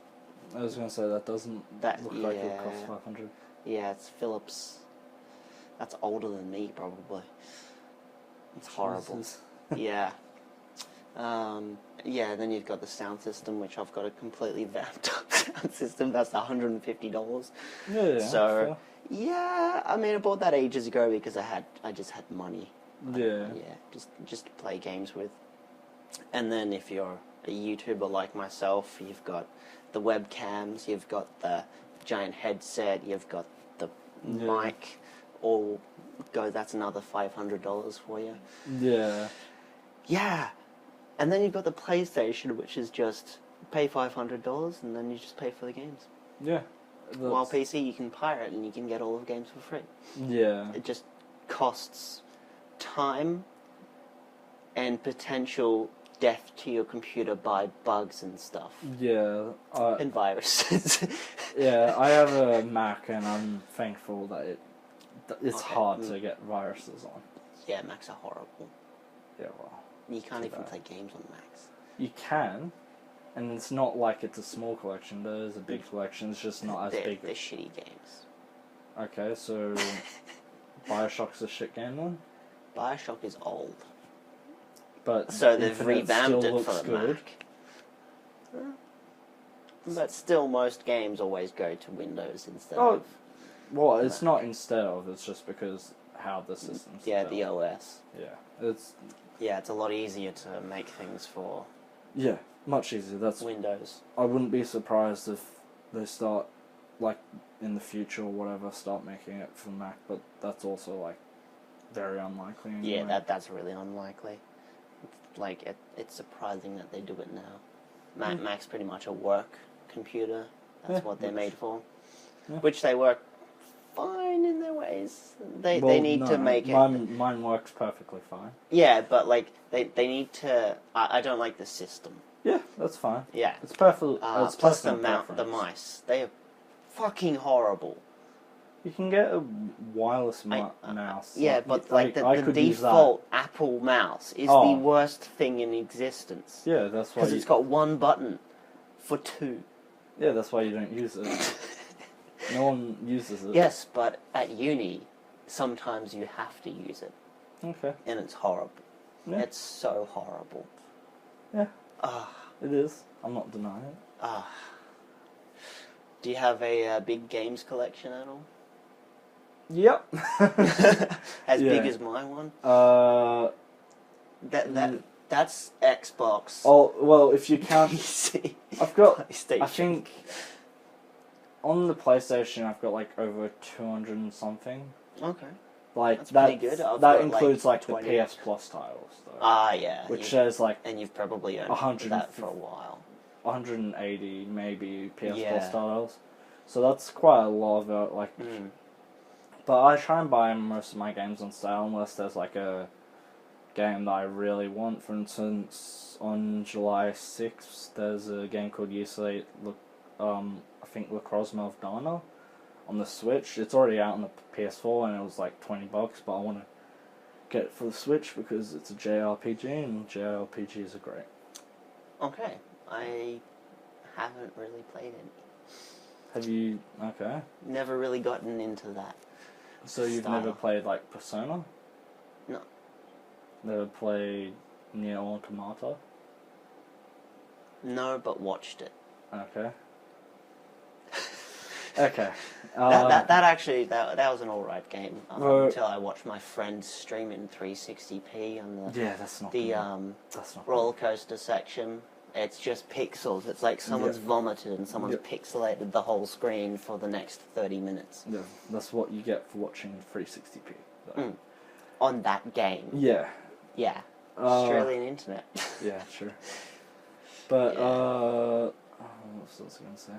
I was gonna say that doesn't look like it would cost $500. Yeah, it's Philips. That's older than me, probably. It's horrible. Yeah. Then you've got the sound system, which I've got a completely vamped up sound system. That's $150. So, I mean, I bought that ages ago because I just had money. Just to play games with. And then if you're a YouTuber like myself, you've got the webcams, you've got the giant headset, you've got the mic, all go. That's another $500 for you. Yeah. And then you've got the PlayStation, which is just pay $500 and then you just pay for the games. While PC, you can pirate and you can get all of the games for free. It just costs time and potential death to your computer by bugs and stuff. Yeah. And viruses. Yeah, I have a Mac, and I'm thankful that it's Okay. hard to get viruses on. Yeah, Macs are horrible. Yeah, well, You can't Too even bad. play games on Macs. you can, and it's not like it's a small collection. There's a big collection. It's just not as big. They're shitty games. Okay, so Bioshock's a shit game then, Bioshock is old. but So they've Infinite revamped still it looks for the good. Mac. But still, most games always go to Windows instead Oh, of... Well, it's Mac. not instead of. It's just because how the system's Yeah, built. the OS. Yeah, it's Yeah, it's a lot easier to make things for much easier. That's Windows. I wouldn't be surprised if they start, like, in the future or whatever, start making it for Mac, but that's also, like, very unlikely. Anyway. Yeah, that's really unlikely. Like, it's surprising that they do it now. Mac's pretty much a work computer. That's what they're made for. Yeah. Which they work fine in their ways. They need to make it... Mine works perfectly fine. Yeah, but, like, they need to... I don't like the system. Yeah, that's fine. Yeah. It's perfect. It's Plus the personal the preference. mice. They are fucking horrible. You can get a wireless mouse. Yeah, but like I the could use that. default Apple mouse is Oh. the worst thing in existence. Yeah, that's why. Because it's got one button for two. Yeah, that's why you don't use it. No one uses it. Yes, but at uni, sometimes you have to use it, Okay. and it's horrible. Yeah. It's so horrible. Yeah. Ah, It is. I'm not denying it. ah. Do you have a big games collection at all? Yep. As Yeah. big as my one? That's Xbox. Oh well, if you count, PC. I've got. PlayStation. I think on the PlayStation, I've got like over 200 and something. Okay. Like That's pretty good. I've that got, includes like the 20. PS Plus titles, though, Ah, yeah. which says like And you've probably owned 100 that for a while. 180 maybe PS Yeah. Plus titles. So that's quite a lot of it. Like, Mm. but I try and buy most of my games on sale unless there's like a game that I really want. For instance, on July 6th, there's a game called Yesterday. I think La Crosma of Dana on the Switch. It's already out on the PS4 and it was like $20, but I want to get it for the Switch because it's a JRPG and JRPGs are great. Okay. I haven't really played any. Have you? Okay. Never really gotten into that. So you've style. never played like Persona? No. Never played Nier Automata? No, but watched it. Okay. Okay. That actually was an alright game Well- until I watched my friend stream it in 360p on the Yeah, that's not. That's not. roller coaster section. It's just pixels. It's like someone's Yeah. vomited and someone's Yep. pixelated the whole screen for the next 30 minutes. Yeah, that's what you get for watching 360p. though. Mm. On that game. Yeah. Yeah. Uh, Australian internet. Yeah, sure. But Yeah. what was I gonna say?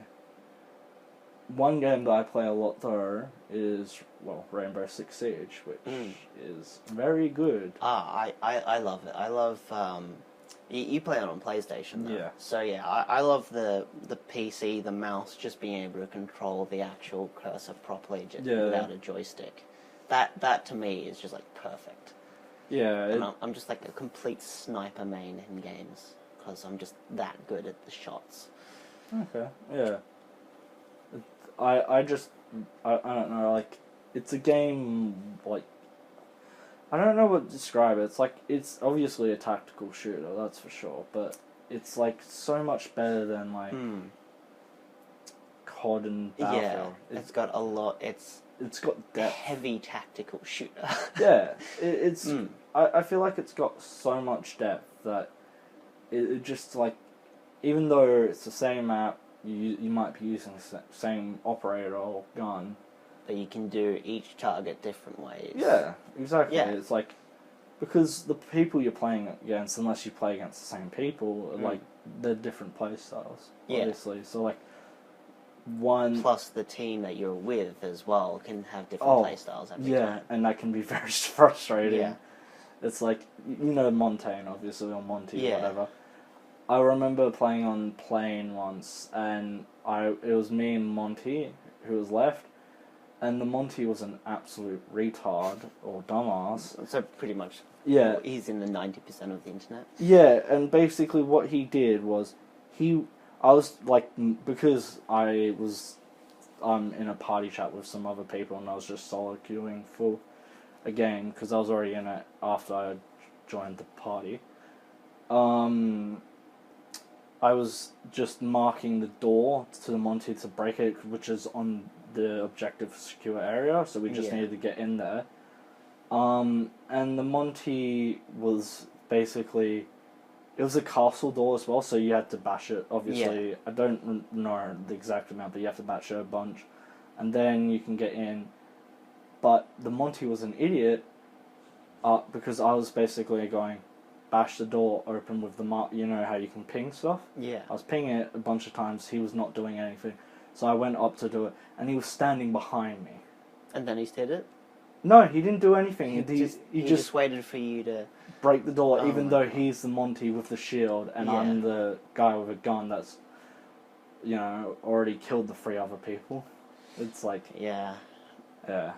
One game that I play a lot though is Rainbow Six Siege, which is very good. I love it. I love you play it on PlayStation though. Yeah. So yeah, I love the PC, the mouse, just being able to control the actual cursor properly without a joystick. That to me is just like perfect. Yeah. And I'm just like a complete sniper main in games because I'm just that good at the shots. Okay. Yeah. I don't know, like, it's a game, like, I don't know what to describe it. It's like, it's obviously a tactical shooter, that's for sure, but it's like so much better than like COD and Battlefield. Yeah, it's got a lot. It's got a depth. heavy tactical shooter. Yeah, it's. I feel like it's got so much depth that it just like, even though it's the same map, you might be using the same operator or gun. But you can do each target different ways. Yeah, exactly. Yeah. It's like, because the people you're playing against, unless you play against the same people, like, they're different play styles, obviously. So, like, one... Plus the team that you're with as well can have different play styles every time. and that can be very frustrating. Yeah. It's like, you know, Montaigne, obviously, or Monty, Yeah. whatever. I remember playing on plane once, and it was me and Monty who was left, and the Monty was an absolute retard or dumbass. So pretty much, Yeah. he's in the 90% of the internet. Yeah, and basically what he did was, I was like, because I was in a party chat with some other people, and I was just solo queuing for a game, because I was already in it after I joined the party. I was just marking the door to the Monty to break it, which is on the objective secure area, so we just needed to get in there. And the Monty was basically, it was a castle door as well, so you had to bash it, obviously. Yeah. I don't know the exact amount, but you have to bash it a bunch, and then you can get in. But the Monty was an idiot, because I was basically going, bash the door open with the you know how you can ping stuff? Yeah. I was pinging it a bunch of times, he was not doing anything. So I went up to do it, and he was standing behind me. And then he did it? No, he didn't do anything. He just waited for you to break the door, even though he's the Monty with the shield, and Yeah. I'm the guy with a gun that's, you know, already killed the 3 other people. It's like... Yeah. Yeah.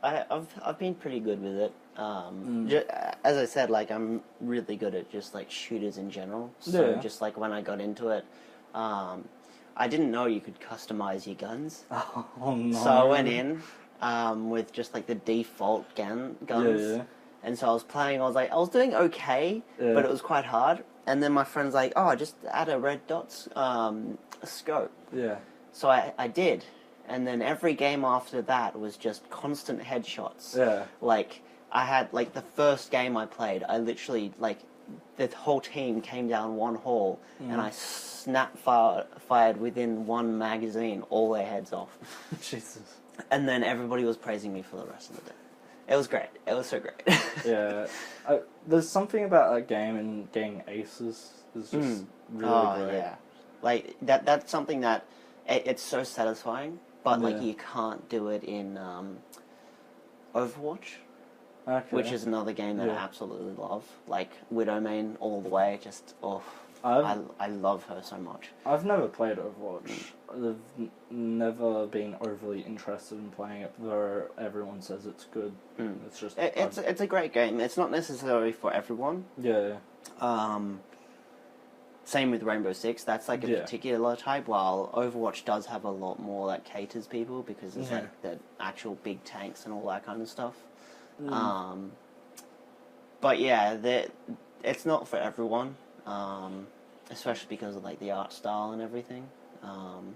I've been pretty good with it. As I said, like, I'm really good at just like shooters in general. So just like when I got into it, I didn't know you could customize your guns. Oh no. So I went in with just like the default guns. Yeah. And so I was playing, I was doing okay, but it was quite hard. And then my friend's like, oh, just add a red dots scope. Yeah. So I did. And then every game after that was just constant headshots. Yeah. Like, I had, like, the first game I played, I literally, like, the whole team came down one hall, and I fired within one magazine all their heads off. Jesus. And then everybody was praising me for the rest of the day. It was great. It was so great. Yeah. There's something about that game and getting aces is just really great. Yeah. Like, that's something that, it's so satisfying. But, like, you can't do it in Overwatch, which is another game that I absolutely love. Like, Widowmain all the way, just, I love her so much. I've never played Overwatch. I've never been overly interested in playing it, though everyone says it's good. It's just... It's a great game. It's not necessarily for everyone. Yeah. Same with Rainbow Six, that's like a particular type, while Overwatch does have a lot more that caters people, because it's like the actual big tanks and all that kind of stuff. But yeah, it's not for everyone, especially because of like the art style and everything,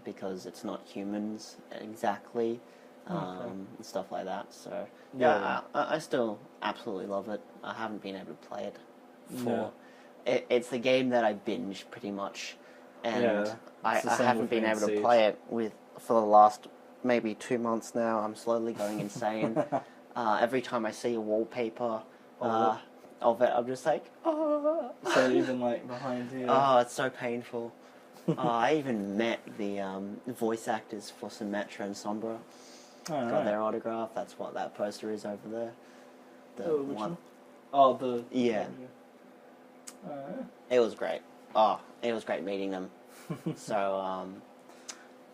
because it's not humans exactly, and stuff like that. So yeah, I still absolutely love it. I haven't been able to play it for... It's the game that I binge pretty much, and I haven't been able to play it for the last maybe 2 months now. I'm slowly going insane. Every time I see a wallpaper of it, I'm just like, oh. So even like behind you. Oh, it's so painful. I even met the voice actors for Symmetra and Sombra. Got their autograph. That's what that poster is over there. The one. Oh, the... Yeah. It was great. Oh, it was great meeting them. So,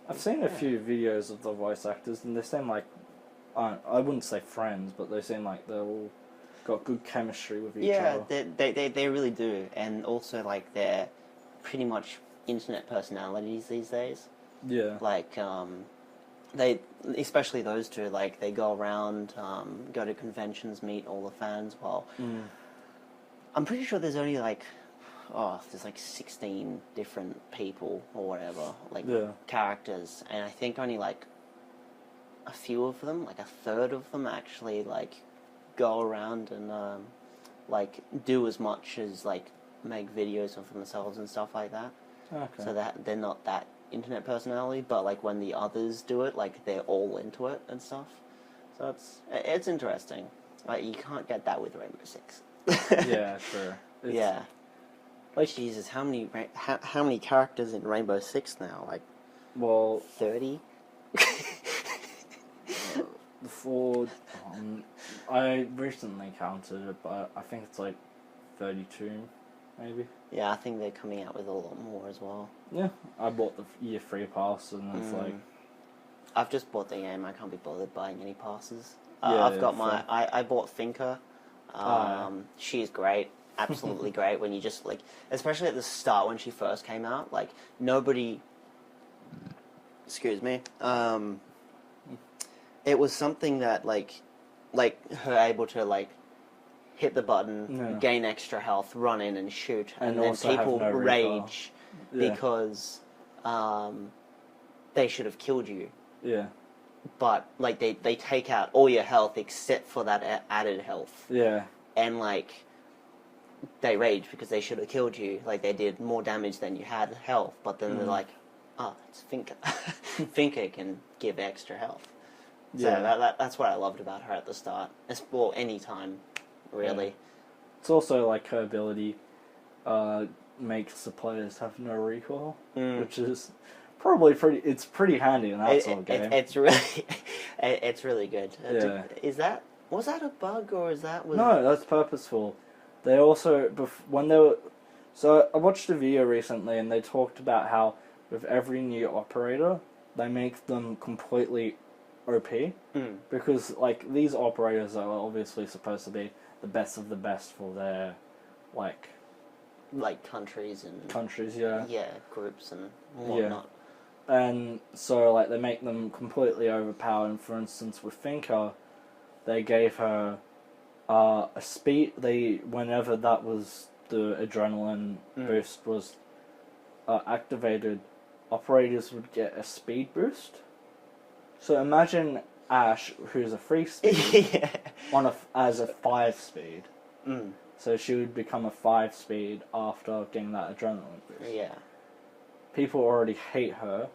I've seen a few videos of the voice actors, and they seem like, I wouldn't say friends, but they seem like they're all got good chemistry with each other. Yeah, they really do, and also like they're pretty much internet personalities these days. Yeah. Like, they, especially those two, like they go around, go to conventions, meet all the fans. While I'm pretty sure there's only like, there's like 16 different people or whatever, like characters, and I think only like a few of them, like a third of them, actually like go around and like do as much as like make videos of themselves and stuff like that. Okay. So that they're not that internet personality, but like when the others do it, like they're all into it and stuff. So it's interesting. Like you can't get that with Rainbow Six. Yeah, sure. Yeah. Like Jesus, how many characters in Rainbow Six now? Like, 30. I recently counted it, but I think it's like 32, maybe. Yeah, I think they're coming out with a lot more as well. Yeah, I bought the year free pass, and it's like... I've just bought the game. I can't be bothered buying any passes. Yeah, I've got my... I bought Thinker. She's great. Absolutely great. When you just, like... Especially at the start when she first came out. Like, nobody... Excuse me. It was something that, like her able to, like, hit the button, gain extra health, run in and shoot. And then people rage because they should have killed you. Yeah. But, like, they take out all your health except for that added health. Yeah. And, like, they rage because they should have killed you. Like, they did more damage than you had health. But then they're like, oh, it's Finker. Finker can give extra health. So that's what I loved about her at the start. Well, any time, really. Yeah. It's also, like, her ability makes the players have no recoil, which is... Probably it's pretty handy in that sort of game. It's really good. Yeah. Was that a bug or is that... No, that's purposeful. They also, when they were... So I watched a video recently and they talked about how with every new operator, they make them completely OP. Because, like, these operators are obviously supposed to be the best of the best for their, like... Like countries and... Countries, yeah. Yeah, groups and whatnot. Yeah. And so, like, they make them completely overpowered. And for instance, with Finker, they gave her a speed. Whenever that was the adrenaline boost was activated, operators would get a speed boost. So imagine Ash, who's a 3 speed, as a 5 speed. So she would become a 5 speed after getting that adrenaline boost. Yeah. People already hate her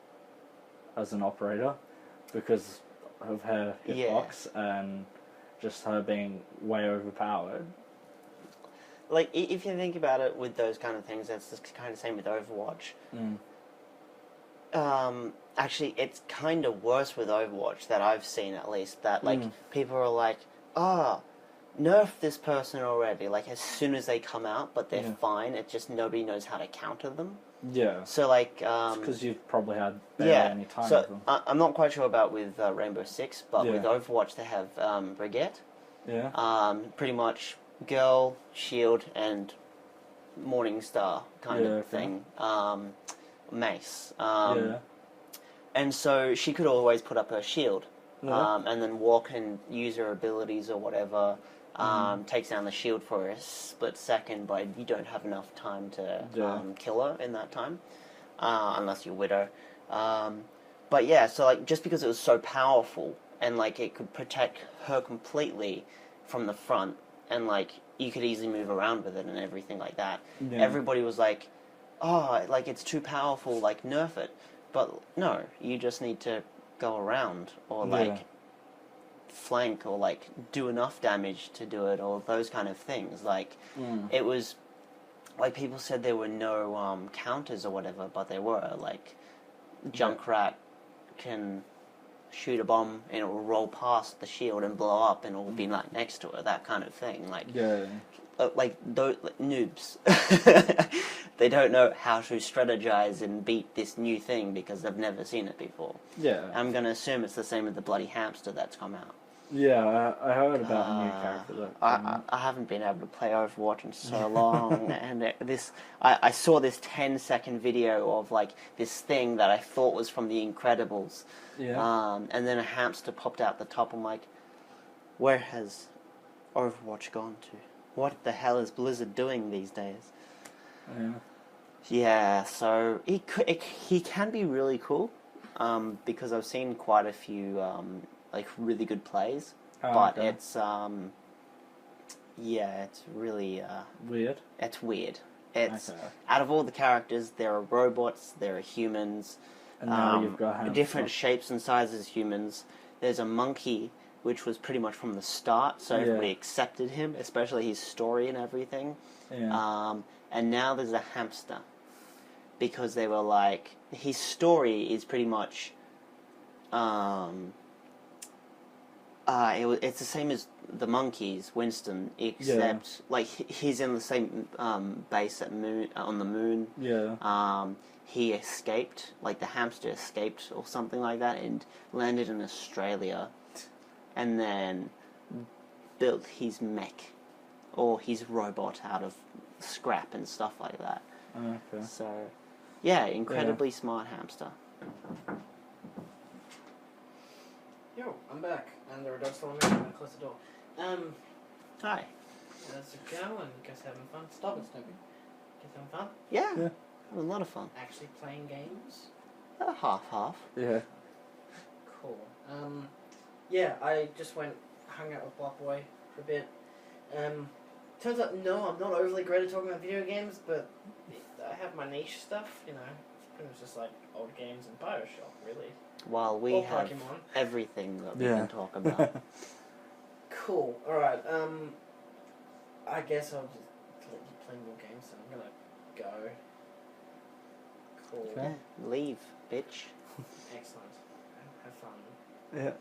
as an operator because of her hitbox and just her being way overpowered. Like, if you think about it with those kind of things, that's the kind of same with Overwatch. Actually, it's kind of worse with Overwatch that I've seen, at least, that, like, people are like, nerf this person already, like, as soon as they come out, but they're fine, it's just nobody knows how to counter them. Yeah. So, like... because you've probably had barely any time with them. I'm not quite sure about with Rainbow Six, but with Overwatch they have Brigitte. Yeah. Pretty much girl, shield, and Morningstar kind of thing. Mace. And so she could always put up her shield. And then walk and use her abilities or whatever. Takes down the shield for a split second, but you don't have enough time to kill her in that time, unless you're Widow. But yeah, so, like, just because it was so powerful and, like, it could protect her completely from the front, and, like, you could easily move around with it and everything like that. Everybody was like, oh, like, it's too powerful, like, nerf it. But no, you just need to go around or, like, flank or, like, do enough damage to do it, or those kind of things. Like, it was, like, people said there were no counters or whatever, but there were. Like, Junkrat can shoot a bomb and it will roll past the shield and blow up and it will be, like, next to it, that kind of thing. Like, like, those noobs. They don't know how to strategize and beat this new thing because they've never seen it before. I'm going to assume it's the same with the bloody hamster that's come out. Yeah, I heard about a new character. I haven't been able to play Overwatch in so long, and I saw this 10-second video of, like, this thing that I thought was from The Incredibles, and then a hamster popped out the top. I'm like, where has Overwatch gone to? What the hell is Blizzard doing these days? Yeah, so he can be really cool, because I've seen quite a few like really good plays, but it's it's really weird. It's weird. It's out of all the characters, there are robots, there are humans, and now you've got different shapes and sizes humans. There's a monkey, which was pretty much from the start, so everybody accepted him, especially his story and everything. And now there's a hamster, because they were like, his story is pretty much, it's the same as the monkeys, Winston, except like he's in the same base at on the moon. Yeah. He escaped, like the hamster escaped or something like that, and landed in Australia, and then built his mech or his robot out of scrap and stuff like that. Okay. So, yeah, incredibly smart hamster. Yo, I'm back, and there are dogs following me. I'm gonna close the door. Hi. How's it going? You guys having fun? Stop it, Snoopy. You guys having fun? Yeah. Yeah. It was a lot of fun. Actually playing games? Half. Yeah. Cool. Yeah, I just hung out with blartboi for a bit. Turns out, no, I'm not overly great at talking about video games, but I have my niche stuff, you know. It's pretty much just like old games and Bioshock, really. While we Or have Pokemon. everything that we can talk about. Cool. Alright, I guess I'll just let you play more games, so I'm gonna go. Cool. Okay. Leave, bitch. Excellent. Have fun. Yeah.